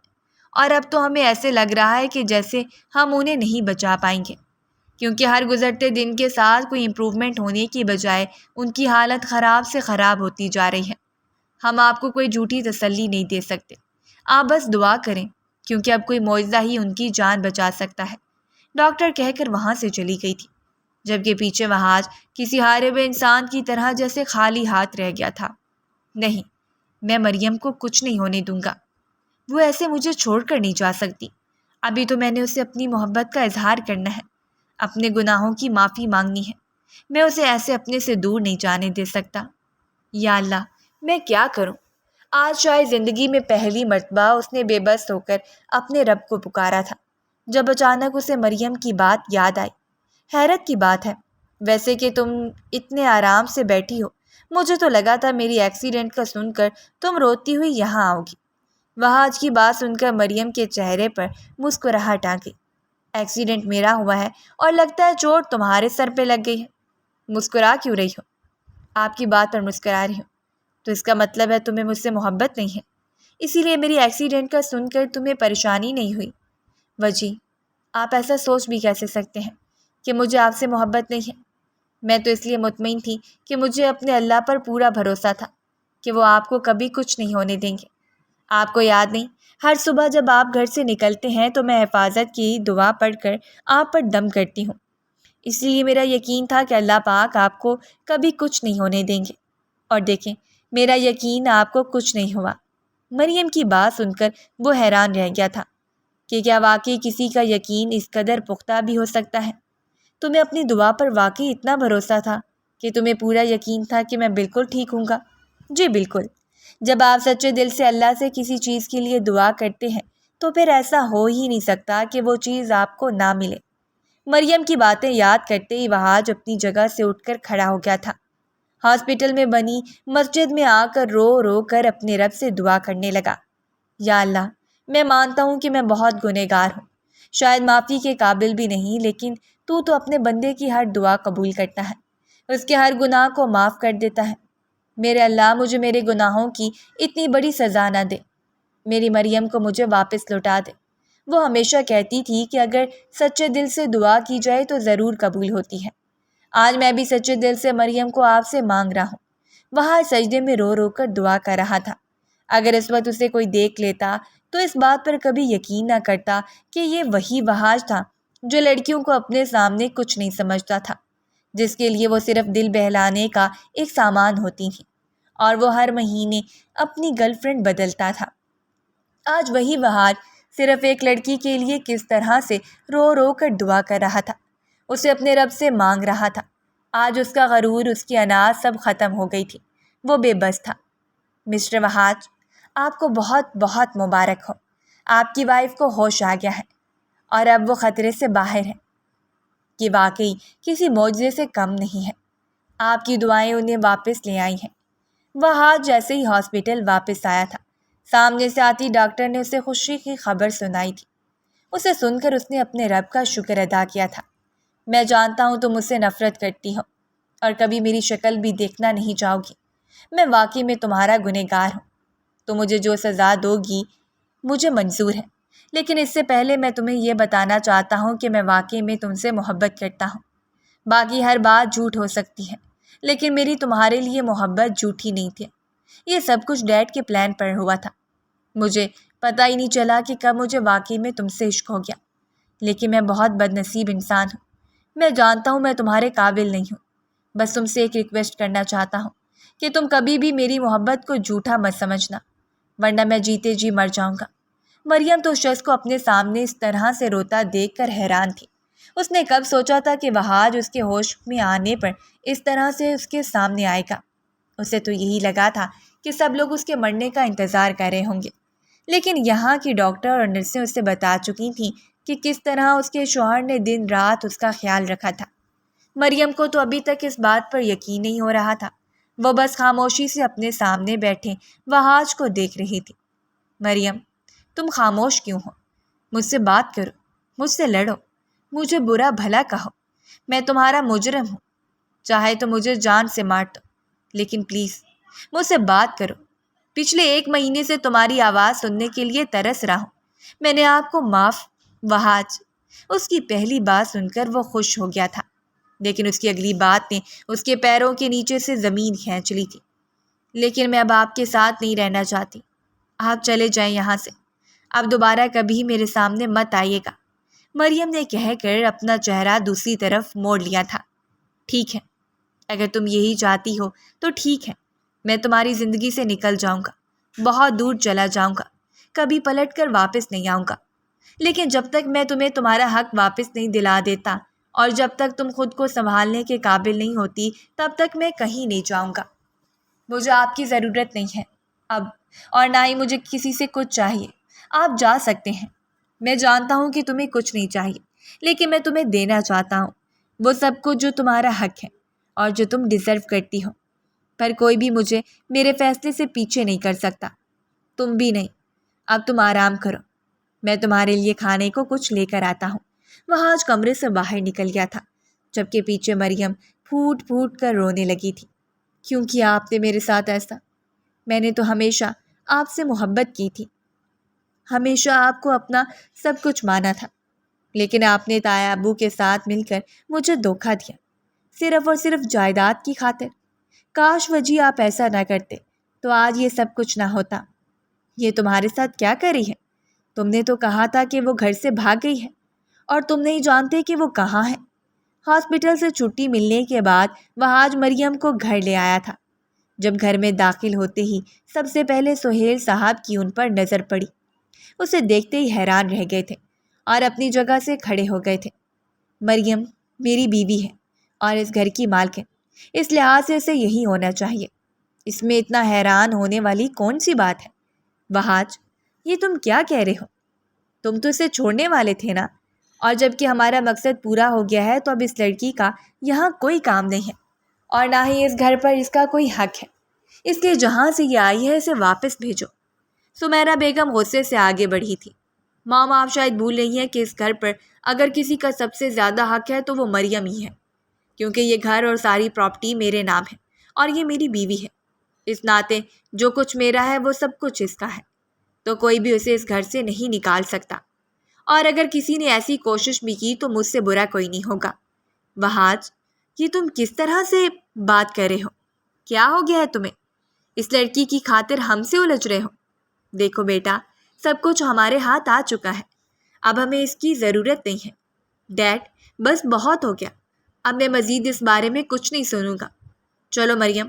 اور اب تو ہمیں ایسے لگ رہا ہے کہ جیسے ہم انہیں نہیں بچا پائیں گے، کیونکہ ہر گزرتے دن کے ساتھ کوئی امپروومنٹ ہونے کی بجائے ان کی حالت خراب سے خراب ہوتی جا رہی ہے۔ ہم آپ کو کوئی جھوٹی تسلی نہیں دے سکتے، آپ بس دعا کریں، کیونکہ اب کوئی معجزہ ہی ان کی جان بچا سکتا ہے۔ ڈاکٹر کہہ کر وہاں سے چلی گئی تھی، جبکہ پیچھے وہاج کسی ہارے ہوئے انسان کی طرح جیسے خالی ہاتھ رہ گیا تھا۔ نہیں، میں مریم کو کچھ نہیں ہونے دوں گا، وہ ایسے مجھے چھوڑ کر نہیں جا سکتی۔ ابھی تو میں نے اسے اپنی محبت کا اظہار کرنا ہے، اپنے گناہوں کی معافی مانگنی ہے، میں اسے ایسے اپنے سے دور نہیں جانے دے سکتا۔ یا اللہ، میں کیا کروں؟ آج شاید زندگی میں پہلی مرتبہ اس نے بے بس ہو کر اپنے رب کو پکارا تھا، جب اچانک اسے مریم کی بات یاد آئی۔ حیرت کی بات ہے ویسے کہ تم اتنے آرام سے بیٹھی ہو، مجھے تو لگا تھا میری ایکسیڈنٹ کا سن کر تم روتی ہوئی یہاں آؤ گی۔ وہاں آج کی بات سن کر مریم کے چہرے پر مسکراہٹ آ گئی۔ ایکسیڈنٹ میرا ہوا ہے اور لگتا ہے چوٹ تمہارے سر پہ لگ گئی ہے، مسکرا کیوں رہی ہو؟ آپ کی بات پر مسکرا رہی ہوں، تو اس کا مطلب ہے تمہیں مجھ سے محبت نہیں ہے، اسی لیے میری ایکسیڈنٹ کا سن کر تمہیں پریشانی نہیں ہوئی۔ وجی، آپ ایسا سوچ بھی کیسے سکتے ہیں کہ مجھے آپ سے محبت نہیں ہے؟ میں تو اس لیے مطمئن تھی کہ مجھے اپنے اللہ پر پورا بھروسہ تھا کہ وہ آپ کو کبھی کچھ نہیں ہونے دیں گے۔ آپ کو یاد نہیں، ہر صبح جب آپ گھر سے نکلتے ہیں تو میں حفاظت کی دعا پڑھ کر آپ پر دم کرتی ہوں، اس لیے میرا یقین تھا کہ اللہ پاک آپ کو کبھی کچھ نہیں ہونے دیں گے، اور دیکھیں میرا یقین آپ کو کچھ نہیں ہوا۔ مریم کی بات سن کر وہ حیران رہ گیا تھا کہ کیا واقعی کسی کا یقین اس قدر پختہ بھی ہو سکتا ہے؟ تمہیں اپنی دعا پر واقعی اتنا بھروسہ تھا کہ تمہیں پورا یقین تھا کہ میں بالکل ٹھیک ہوں گا؟ جی بالکل، جب آپ سچے دل سے اللہ سے کسی چیز کے لیے دعا کرتے ہیں تو پھر ایسا ہو ہی نہیں سکتا کہ وہ چیز آپ کو نہ ملے۔ مریم کی باتیں یاد کرتے ہی وہاج اپنی جگہ سے اٹھ کر کھڑا ہو گیا تھا۔ ہاسپٹل میں بنی مسجد میں آ کر رو رو کر اپنے رب سے دعا کرنے لگا۔ یا اللہ، میں مانتا ہوں کہ میں بہت گنہگار ہوں، شاید معافی کے قابل بھی نہیں، لیکن تو اپنے بندے کی ہر دعا قبول کرتا ہے، اس کے ہر گناہ کو معاف کر دیتا ہے۔ میرے اللہ، مجھے میرے گناہوں کی اتنی بڑی سزا نہ دے، میری مریم کو مجھے واپس لوٹا دے۔ وہ ہمیشہ کہتی تھی کہ اگر سچے دل سے دعا کی جائے تو ضرور قبول ہوتی ہے۔ آج میں بھی سچے دل سے مریم کو آپ سے مانگ رہا ہوں۔ وہاں سجدے میں رو رو کر دعا کر رہا تھا۔ اگر اس وقت اسے کوئی دیکھ لیتا تو اس بات پر کبھی یقین نہ کرتا کہ یہ وہی وہاج تھا جو لڑکیوں کو اپنے سامنے کچھ نہیں سمجھتا تھا، جس کے لیے وہ صرف دل بہلانے کا ایک سامان ہوتی تھی، اور وہ ہر مہینے اپنی گرل فرینڈ بدلتا تھا۔ آج وہی وہاج صرف ایک لڑکی کے لیے کس طرح سے رو رو کر دعا کر رہا تھا، اسے اپنے رب سے مانگ رہا تھا۔ آج اس کا غرور، اس کی اناج سب ختم ہو گئی تھی، وہ بے بس تھا۔ مسٹر وہاج، آپ کو بہت بہت مبارک ہو، آپ کی وائف کو ہوش آ گیا ہے اور اب وہ خطرے سے باہر ہے۔ یہ واقعی کسی معجزے سے کم نہیں ہے، آپ کی دعائیں انہیں واپس لے آئی ہیں۔ وہاج جیسے ہی ہاسپٹل واپس آیا تھا، سامنے سے آتی ڈاکٹر نے اسے خوشی کی خبر سنائی تھی۔ اسے سن کر اس نے اپنے رب کا شکر ادا کیا تھا۔ میں جانتا ہوں تم مجھ سے نفرت کرتی ہو اور کبھی میری شکل بھی دیکھنا نہیں چاہو گی۔ میں واقعی میں تمہارا گنہگار ہوں، تو مجھے جو سزا دو گی مجھے منظور ہے، لیکن اس سے پہلے میں تمہیں یہ بتانا چاہتا ہوں کہ میں واقعی میں تم سے محبت کرتا ہوں۔ باقی ہر بات جھوٹ ہو سکتی ہے، لیکن میری تمہارے لیے محبت جھوٹی نہیں تھی۔ یہ سب کچھ ڈیڈ کے پلان پر ہوا تھا۔ مجھے پتہ ہی نہیں چلا کہ کب مجھے واقعی میں تم سے عشق ہو گیا، لیکن میں بہت بد نصیب انسان ہوں۔ میں جانتا ہوں میں تمہارے قابل نہیں ہوں، بس تم سے ایک ریکویسٹ کرنا چاہتا ہوں کہ تم کبھی بھی میری محبت کو جھوٹا مت سمجھنا، ورنہ میں جیتے جی مر جاؤں گا۔ مریم تو اس شخص کو اپنے سامنے اس طرح سے روتا دیکھ کر حیران تھی۔ اس نے کب سوچا تھا کہ وہاج اس کے ہوش میں آنے پر اس طرح سے اس کے سامنے آئے گا۔ اسے تو یہی لگا تھا کہ سب لوگ اس کے مرنے کا انتظار کر رہے ہوں گے، لیکن یہاں کی ڈاکٹر اور نرسیں اسے بتا چکی تھیں کہ کس طرح اس کے شوہر نے دن رات اس کا خیال رکھا تھا۔ مریم کو تو ابھی تک اس بات پر یقین نہیں ہو رہا تھا۔ وہ بس خاموشی سے اپنے سامنے بیٹھے وہاج کو دیکھ رہی تھی۔ مریم، تم خاموش کیوں ہو؟ مجھ سے بات کرو، مجھ سے لڑو، مجھے برا بھلا کہو، میں تمہارا مجرم ہوں، چاہے تو مجھے جان سے مار دو، لیکن پلیز مجھ سے بات کرو۔ پچھلے 1 مہینے سے تمہاری آواز سننے کے لیے ترس رہا ہوں۔ میں نے آپ کو معاف وہاج۔ اس کی پہلی بات سن کر وہ خوش ہو گیا تھا، لیکن اس کی اگلی بات نے اس کے پیروں کے نیچے سے زمین کھینچ لی تھی۔ لیکن میں اب آپ کے ساتھ نہیں رہنا چاہتی، آپ چلے جائیں یہاں سے، اب دوبارہ کبھی میرے سامنے مت آئیے گا۔ مریم نے کہہ کر اپنا چہرہ دوسری طرف موڑ لیا تھا۔ ٹھیک ہے، اگر تم یہی چاہتی ہو تو ٹھیک ہے، میں تمہاری زندگی سے نکل جاؤں گا، بہت دور چلا جاؤں گا، کبھی پلٹ کر واپس نہیں آؤں گا، لیکن جب تک میں تمہیں تمہارا حق واپس نہیں دلا دیتا اور جب تک تم خود کو سنبھالنے کے قابل نہیں ہوتی تب تک میں کہیں نہیں جاؤں گا۔ مجھے آپ کی ضرورت نہیں ہے اب، اور نہ ہی مجھے کسی سے کچھ چاہیے۔ آپ جا سکتے ہیں۔ میں جانتا ہوں کہ تمہیں کچھ نہیں چاہیے، لیکن میں تمہیں دینا چاہتا ہوں وہ سب کچھ جو تمہارا حق ہے اور جو تم ڈیزرو کرتی ہو، پر کوئی بھی مجھے میرے فیصلے سے پیچھے نہیں کر سکتا، تم بھی نہیں۔ اب تم آرام کرو، میں تمہارے لیے کھانے کو کچھ لے کر آتا ہوں۔ وہ آج کمرے سے باہر نکل گیا تھا، جبکہ پیچھے مریم پھوٹ پھوٹ کر رونے لگی تھی۔ کیوں کیا آپ نے میرے ساتھ ایسا؟ میں نے تو ہمیشہ آپ سے محبت کی تھی، ہمیشہ آپ کو اپنا سب کچھ مانا تھا، لیکن آپ نے تایا ابو کے ساتھ مل کر مجھے دھوکہ دیا، صرف اور صرف جائیداد کی خاطر۔ کاش وجی آپ ایسا نہ کرتے تو آج یہ سب کچھ نہ ہوتا۔ یہ تمہارے ساتھ کیا کری ہے؟ تم نے تو کہا تھا کہ وہ گھر سے بھاگ گئی ہے، اور تم نہیں جانتے کہ وہ کہاں ہے۔ ہاسپٹل سے چھٹی ملنے کے بعد وہ آج مریم کو گھر لے آیا تھا۔ جب گھر میں داخل ہوتے ہی سب سے پہلے سہیل صاحب کی ان پر نظر پڑی۔ اسے دیکھتے ہی حیران رہ گئے تھے اور اپنی جگہ سے کھڑے ہو گئے تھے۔ مریم میری بیوی ہے اور اس گھر کی مالکن، اس لحاظ سے اسے یہی ہونا چاہیے، اس میں اتنا حیران ہونے والی کون سی بات ہے؟ وہاج، یہ تم کیا کہہ رہے ہو؟ تم تو اسے چھوڑنے والے تھے نا، اور جب کہ ہمارا مقصد پورا ہو گیا ہے تو اب اس لڑکی کا یہاں کوئی کام نہیں ہے اور نہ ہی اس گھر پر اس کا کوئی حق ہے، اس لیے جہاں سے یہ آئی ہے اسے واپس بھیجو۔ سمیرہ بیگم غصے سے آگے بڑھی تھی۔ مام، آپ شاید بھول رہی ہیں کہ اس گھر پر اگر کسی کا سب سے زیادہ حق ہے تو وہ مریم ہی ہے، کیونکہ یہ گھر اور ساری پراپرٹی میرے نام ہے اور یہ میری بیوی ہے۔ اس ناطے جو کچھ میرا ہے وہ سب کچھ اس کا ہے، تو کوئی بھی اسے اس گھر سے نہیں نکال سکتا، اور اگر کسی نے ایسی کوشش بھی کی تو مجھ سے برا کوئی نہیں ہوگا۔ وہاج، یہ تم کس طرح سے بات کر رہے ہو؟ کیا ہو گیا ہے تمہیں؟ اس لڑکی کی خاطر ہم سے الجھ رہے ہو؟ دیکھو بیٹا، سب کچھ ہمارے ہاتھ آ چکا ہے، اب ہمیں اس کی ضرورت نہیں ہے۔ ڈیڈ، بس بہت ہو گیا، اب میں مزید اس بارے میں کچھ نہیں سنوں گا۔ چلو مریم۔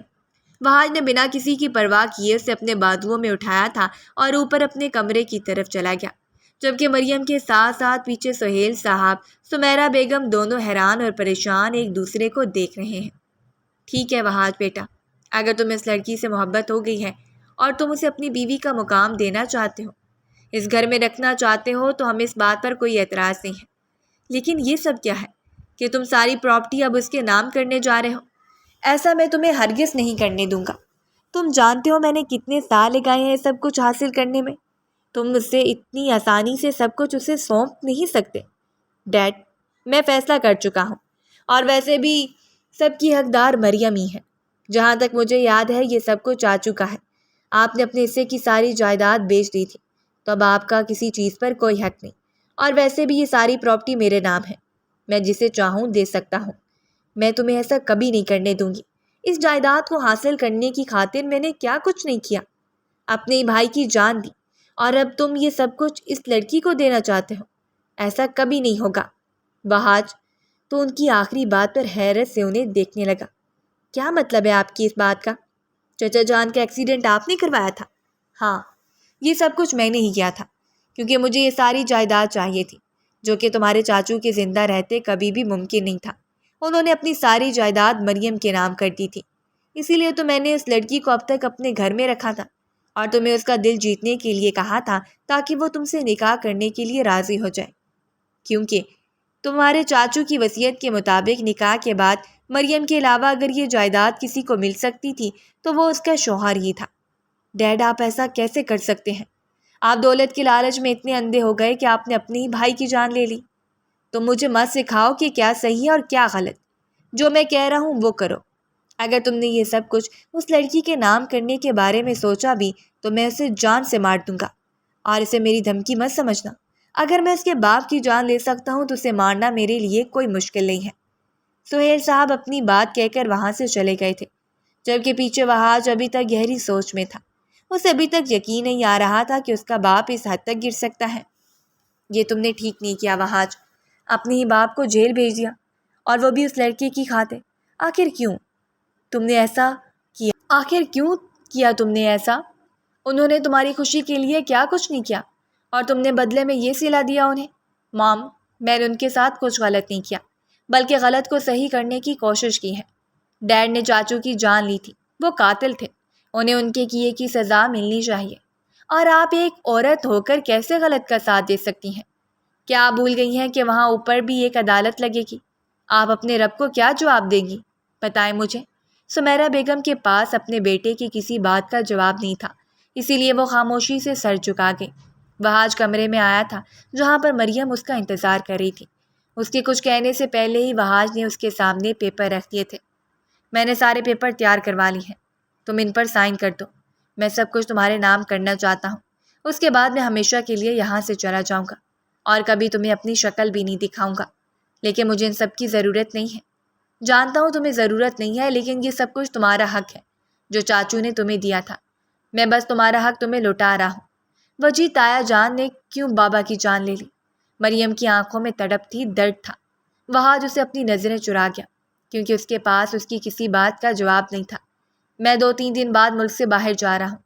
وہاج نے بنا کسی کی پرواہ کیے اسے اپنے بازوؤں میں اٹھایا تھا اور اوپر اپنے کمرے کی طرف چلا گیا۔ جبکہ مریم کے ساتھ ساتھ پیچھے سہیل صاحب، سمیرہ بیگم دونوں حیران اور پریشان ایک دوسرے کو دیکھ رہے ہیں۔ ٹھیک ہے وہاج بیٹا، اگر تمہیں اس لڑکی سے محبت ہو گئی ہے اور تم اسے اپنی بیوی کا مقام دینا چاہتے ہو، اس گھر میں رکھنا چاہتے ہو، تو ہمیں اس بات پر کوئی اعتراض نہیں ہے۔ لیکن یہ سب کیا ہے کہ تم ساری پراپرٹی اب اس کے نام کرنے جا رہے ہو؟ ایسا میں تمہیں ہرگز نہیں کرنے دوں گا۔ تم جانتے ہو میں نے کتنے سال لگائے ہیں سب کچھ حاصل کرنے میں۔ تم مجھ سے اتنی آسانی سے سب کچھ اسے سونپ نہیں سکتے۔ ڈیڈ، میں فیصلہ کر چکا ہوں، اور ویسے بھی سب کی حقدار مریم ہی ہے۔ جہاں تک مجھے یاد ہے یہ سب کچھ آ چکا ہے۔ آپ نے اپنے حصے کی ساری جائیداد بیچ دی تھی، تو اب آپ کا کسی چیز پر کوئی حق نہیں، اور ویسے بھی یہ ساری پراپرٹی میرے نام ہے۔ میں جسے چاہوں دے سکتا ہوں۔ میں تمہیں ایسا کبھی نہیں کرنے دوں گی۔ اس جائیداد کو حاصل کرنے کی خاطر میں نے کیا کچھ نہیں کیا، اپنے بھائی کی جان دی، اور اب تم یہ سب کچھ اس لڑکی کو دینا چاہتے ہو؟ ایسا کبھی نہیں ہوگا۔ وہاج تو ان کی آخری بات پر حیرت سے انہیں دیکھنے لگا۔ کیا مطلب ہے آپ کی اس بات کا؟ چچا جان کا ایکسیڈنٹ آپ نے کروایا تھا؟ ہاں، یہ سب کچھ میں نے ہی کیا تھا، کیونکہ مجھے یہ ساری جائیداد چاہیے تھی، جو کہ تمہارے چاچو کے زندہ رہتے کبھی بھی ممکن نہیں تھا۔ انہوں نے اپنی ساری جائیداد مریم کے نام کر دی تھی، اسی لیے تو میں نے اس لڑکی کو اب تک اپنے گھر میں رکھا تھا، اور تمہیں اس کا دل جیتنے کے لیے کہا تھا، تاکہ وہ تم سے نکاح کرنے کے لیے راضی ہو جائے، کیونکہ تمہارے چاچو کی وصیت کے مطابق نکاح کے بعد مریم کے علاوہ اگر یہ جائیداد کسی کو مل سکتی تھی تو وہ اس کا شوہر ہی تھا۔ ڈیڈ، آپ ایسا کیسے کر سکتے ہیں؟ آپ دولت کے لالچ میں اتنے اندھے ہو گئے کہ آپ نے اپنے ہی بھائی کی جان لے لی۔ تم مجھے مت سکھاؤ کہ کیا صحیح ہے اور کیا غلط۔ جو میں کہہ رہا ہوں وہ کرو۔ اگر تم نے یہ سب کچھ اس لڑکی کے نام کرنے کے بارے میں سوچا بھی تو میں اسے جان سے مار دوں گا، اور اسے میری دھمکی مت سمجھنا۔ اگر میں اس کے باپ کی جان لے سکتا ہوں تو اسے مارنا میرے لیے کوئی مشکل نہیں ہے۔ سہیل صاحب اپنی بات کہہ کر وہاں سے چلے گئے تھے، جبکہ پیچھے وہاج ابھی تک گہری سوچ میں تھا۔ اسے ابھی تک یقین نہیں آ رہا تھا کہ اس کا باپ اس حد تک گر سکتا ہے۔ یہ تم نے ٹھیک نہیں کیا وہاج، اپنے ہی باپ کو جیل بھیج دیا، اور وہ بھی اس لڑکے کی خاطر۔ آخر کیوں تم نے ایسا کیا؟ تم نے ایسا؟ انہوں نے تمہاری خوشی کے لیے کیا کچھ نہیں کیا، اور تم نے بدلے میں یہ صلہ دیا انہیں؟ مام، میں نے ان کے ساتھ کچھ غلط نہیں کیا، بلکہ غلط کو صحیح کرنے کی کوشش کی ہے۔ ڈیڈ نے چاچو کی جان لی تھی، وہ قاتل تھے، انہیں ان کے کیے کی سزا ملنی چاہیے، اور آپ ایک عورت ہو کر کیسے غلط کا ساتھ دے سکتی ہیں؟ کیا آپ بھول گئی ہیں کہ وہاں اوپر بھی ایک عدالت لگے گی؟ آپ اپنے رب کو کیا جواب دیں گی؟ بتائیں مجھے۔ سمیرہ بیگم کے پاس اپنے بیٹے کی کسی بات کا جواب نہیں تھا، اسی لیے وہ خاموشی سے سر جھکا گئی۔ وہاج کمرے میں آیا تھا جہاں پر مریم اس کا انتظار کر رہی تھی۔ اس کے کچھ کہنے سے پہلے ہی وہاج نے اس کے سامنے پیپر رکھ دیے تھے۔ میں نے سارے پیپر تیار کروا لی ہیں، تم ان پر سائن کر دو۔ میں سب کچھ تمہارے نام کرنا چاہتا ہوں، اس کے بعد میں ہمیشہ کے لیے یہاں سے چلا جاؤں گا، اور کبھی تمہیں اپنی شکل بھی نہیں دکھاؤں گا۔ لیکن مجھے ان سب کی ضرورت نہیں ہے۔ جانتا ہوں تمہیں ضرورت نہیں ہے، لیکن یہ سب کچھ تمہارا حق ہے جو چاچو نے تمہیں دیا تھا۔ میں بس تمہارا حق تمہیں لوٹا رہا ہوں۔ وجی تایا جان نے کیوں بابا کی جان لے لی؟ مریم کی آنکھوں میں تڑپ تھی، درد تھا۔ وہاج اسے اپنی نظریں چرا گیا، کیونکہ اس کے پاس اس کی کسی بات کا جواب نہیں تھا۔ میں 2-3 دن بعد ملک سے باہر جا رہا ہوں۔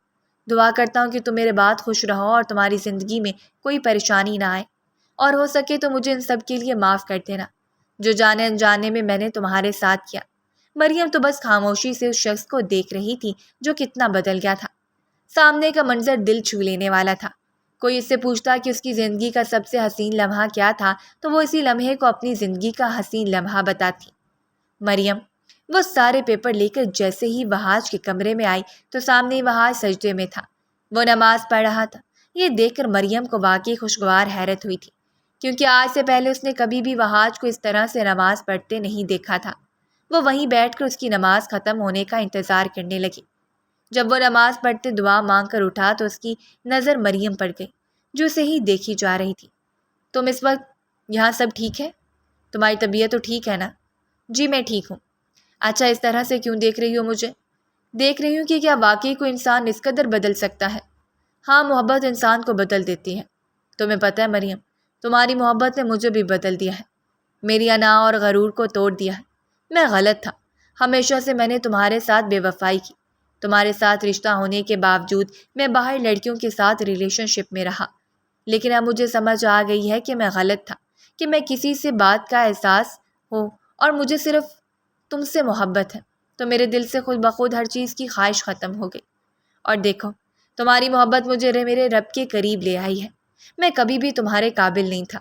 دعا کرتا ہوں کہ تم میرے بعد خوش رہو اور تمہاری زندگی میں کوئی پریشانی نہ آئے، اور ہو سکے تو مجھے ان سب کے لیے معاف کر دینا جو جانے انجانے میں نے تمہارے ساتھ کیا۔ مریم تو بس خاموشی سے اس شخص کو دیکھ رہی تھی جو کتنا بدل گیا تھا۔ سامنے کا منظر دل چھو لینے والا تھا۔ کوئی اس سے پوچھتا کہ اس کی زندگی کا سب سے حسین لمحہ کیا تھا تو وہ اسی لمحے کو اپنی زندگی کا حسین لمحہ بتاتی۔ مریم وہ سارے پیپر لے کر جیسے ہی وہاج کے کمرے میں آئی تو سامنے ہی وہاج سجدے میں تھا، وہ نماز پڑھ رہا تھا۔ یہ دیکھ کر مریم کو واقعی خوشگوار حیرت ہوئی تھی، کیونکہ آج سے پہلے اس نے کبھی بھی وہاج کو اس طرح سے نماز پڑھتے نہیں دیکھا تھا۔ وہ وہیں بیٹھ کر اس کی نماز ختم ہونے کا انتظار کرنے لگی۔ جب وہ نماز پڑھتے دعا مانگ کر اٹھا تو اس کی نظر مریم پڑ گئی، جو اسے ہی دیکھی جا رہی تھی۔ تم اس وقت یہاں سب ٹھیک ہے؟ تمہاری طبیعت تو ٹھیک ہے نا؟ جی میں ٹھیک ہوں۔ اچھا، اس طرح سے کیوں دیکھ رہی ہو مجھے؟ دیکھ رہی ہوں کہ کیا واقعی کوئی انسان اس قدر بدل سکتا ہے؟ ہاں، محبت انسان کو بدل دیتی ہے۔ تمہیں پتہ ہے مریم، تمہاری محبت نے مجھے بھی بدل دیا ہے، میری انا اور غرور کو توڑ دیا ہے۔ میں غلط تھا، ہمیشہ سے میں نے تمہارے ساتھ بے وفائی کی۔ تمہارے ساتھ رشتہ ہونے کے باوجود میں باہر لڑکیوں کے ساتھ ریلیشن شپ میں رہا، لیکن اب مجھے سمجھ آ گئی ہے کہ میں غلط تھا، کہ میں کسی سے بات کا احساس ہو اور مجھے صرف تم سے محبت ہے تو میرے دل سے خود بخود ہر چیز کی خواہش ختم ہو گئی۔ اور دیکھو، تمہاری محبت مجھے میرے رب کے قریب لے آئی ہے۔ میں کبھی بھی تمہارے قابل نہیں تھا۔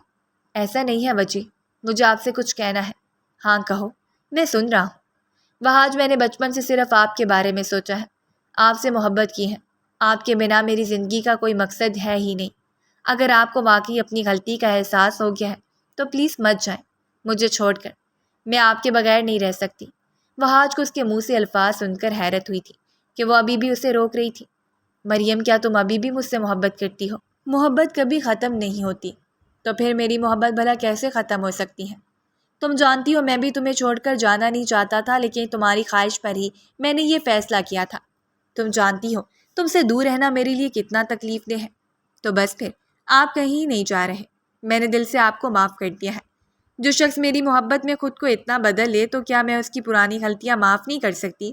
ایسا نہیں ہے وجی، مجھے آپ سے کچھ کہنا ہے۔ ہاں کہو، میں سن رہا ہوں۔ آج میں نے بچپن سے صرف آپ کے بارے میں سوچا ہے، آپ سے محبت کی ہے۔ آپ کے بنا میری زندگی کا کوئی مقصد ہے ہی نہیں۔ اگر آپ کو واقعی اپنی غلطی کا احساس ہو گیا ہے تو پلیز مت جائیں مجھے چھوڑ کر، میں آپ کے بغیر نہیں رہ سکتی۔ آج کو اس کے منہ سے الفاظ سن کر حیرت ہوئی تھی کہ وہ ابھی بھی اسے روک رہی تھی۔ مریم، کیا تم ابھی بھی مجھ سے محبت کرتی ہو؟ محبت کبھی ختم نہیں ہوتی، تو پھر میری محبت بھلا کیسے ختم ہو سکتی ہے؟ تم جانتی ہو میں بھی تمہیں چھوڑ کر جانا نہیں چاہتا تھا، لیکن تمہاری خواہش پر ہی میں نے یہ فیصلہ کیا تھا۔ تم جانتی ہو تم سے دور رہنا میرے لیے کتنا تکلیف دہ ہے، تو بس پھر آپ کہیں نہیں جا رہے۔ میں نے دل سے آپ کو معاف کر دیا ہے۔ جو شخص میری محبت میں خود کو اتنا بدل لے تو کیا میں اس کی پرانی غلطیاں معاف نہیں کر سکتی؟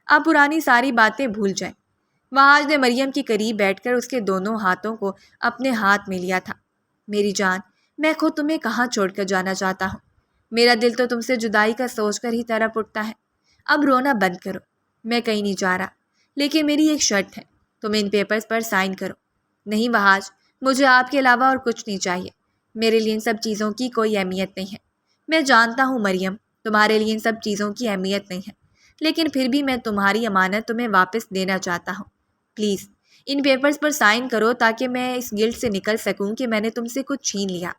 آپ پرانی ساری باتیں بھول جائیں۔ آج نے مریم کے قریب بیٹھ کر اس کے دونوں ہاتھوں کو اپنے ہاتھ میں لیا تھا۔ میری جان، میں خود تمہیں کہاں چھوڑ کر جانا چاہتا ہوں؟ میرا دل تو تم سے جدائی کا سوچ کر ہی تڑپ اٹھتا ہے۔ اب رونا بند کرو، میں کہیں نہیں جا رہا، لیکن میری ایک شرط ہے، تم ان پیپرز پر سائن کرو۔ نہیں آج مجھے آپ کے علاوہ اور کچھ نہیں چاہیے۔ میرے لیے ان سب چیزوں کی کوئی اہمیت نہیں ہے۔ میں جانتا ہوں مریم، تمہارے لیے ان سب چیزوں کی اہمیت نہیں ہے، لیکن پھر بھی میں تمہاری امانت تمہیں واپس دینا چاہتا ہوں۔ پلیز ان پیپرز پر سائن کرو تاکہ میں اس گلٹ سے نکل سکوں کہ میں نے تم سے کچھ چھین لیا۔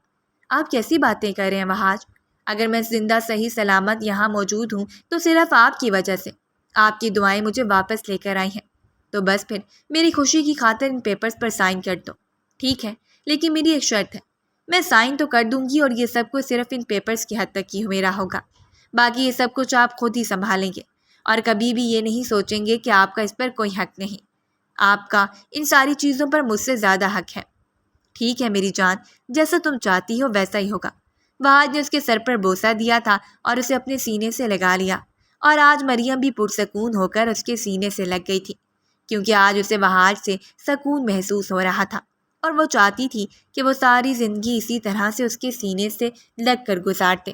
آپ کیسی باتیں کر رہے ہیں وہاج؟ اگر میں زندہ صحیح سلامت یہاں موجود ہوں تو صرف آپ کی وجہ سے۔ آپ کی دعائیں مجھے واپس لے کر آئی ہیں، تو بس پھر میری خوشی کی خاطر ان پیپرز پر سائن کر دو۔ ٹھیک ہے، لیکن میری ایک شرط ہے۔ میں سائن تو کر دوں گی اور یہ سب کچھ صرف ان پیپرز کی حد تک ہی میرا ہوگا، باقی یہ سب کچھ آپ خود ہی سنبھالیں گے، اور کبھی بھی یہ نہیں سوچیں گے کہ آپ کا اس پر کوئی حق نہیں۔ آپ کا ان ساری چیزوں پر مجھ سے زیادہ حق ہے۔ ٹھیک ہے میری جان، جیسا تم چاہتی ہو ویسا ہی ہوگا۔ وہاج نے اس کے سر پر بوسہ دیا تھا اور اسے اپنے سینے سے لگا لیا، اور آج مریم بھی پرسکون ہو کر اس کے سینے سے لگ گئی تھی، کیونکہ آج اسے وہاج سے سکون محسوس ہو رہا تھا، اور وہ چاہتی تھی کہ وہ ساری زندگی اسی طرح سے اس کے سینے سے لگ کر گزارتے۔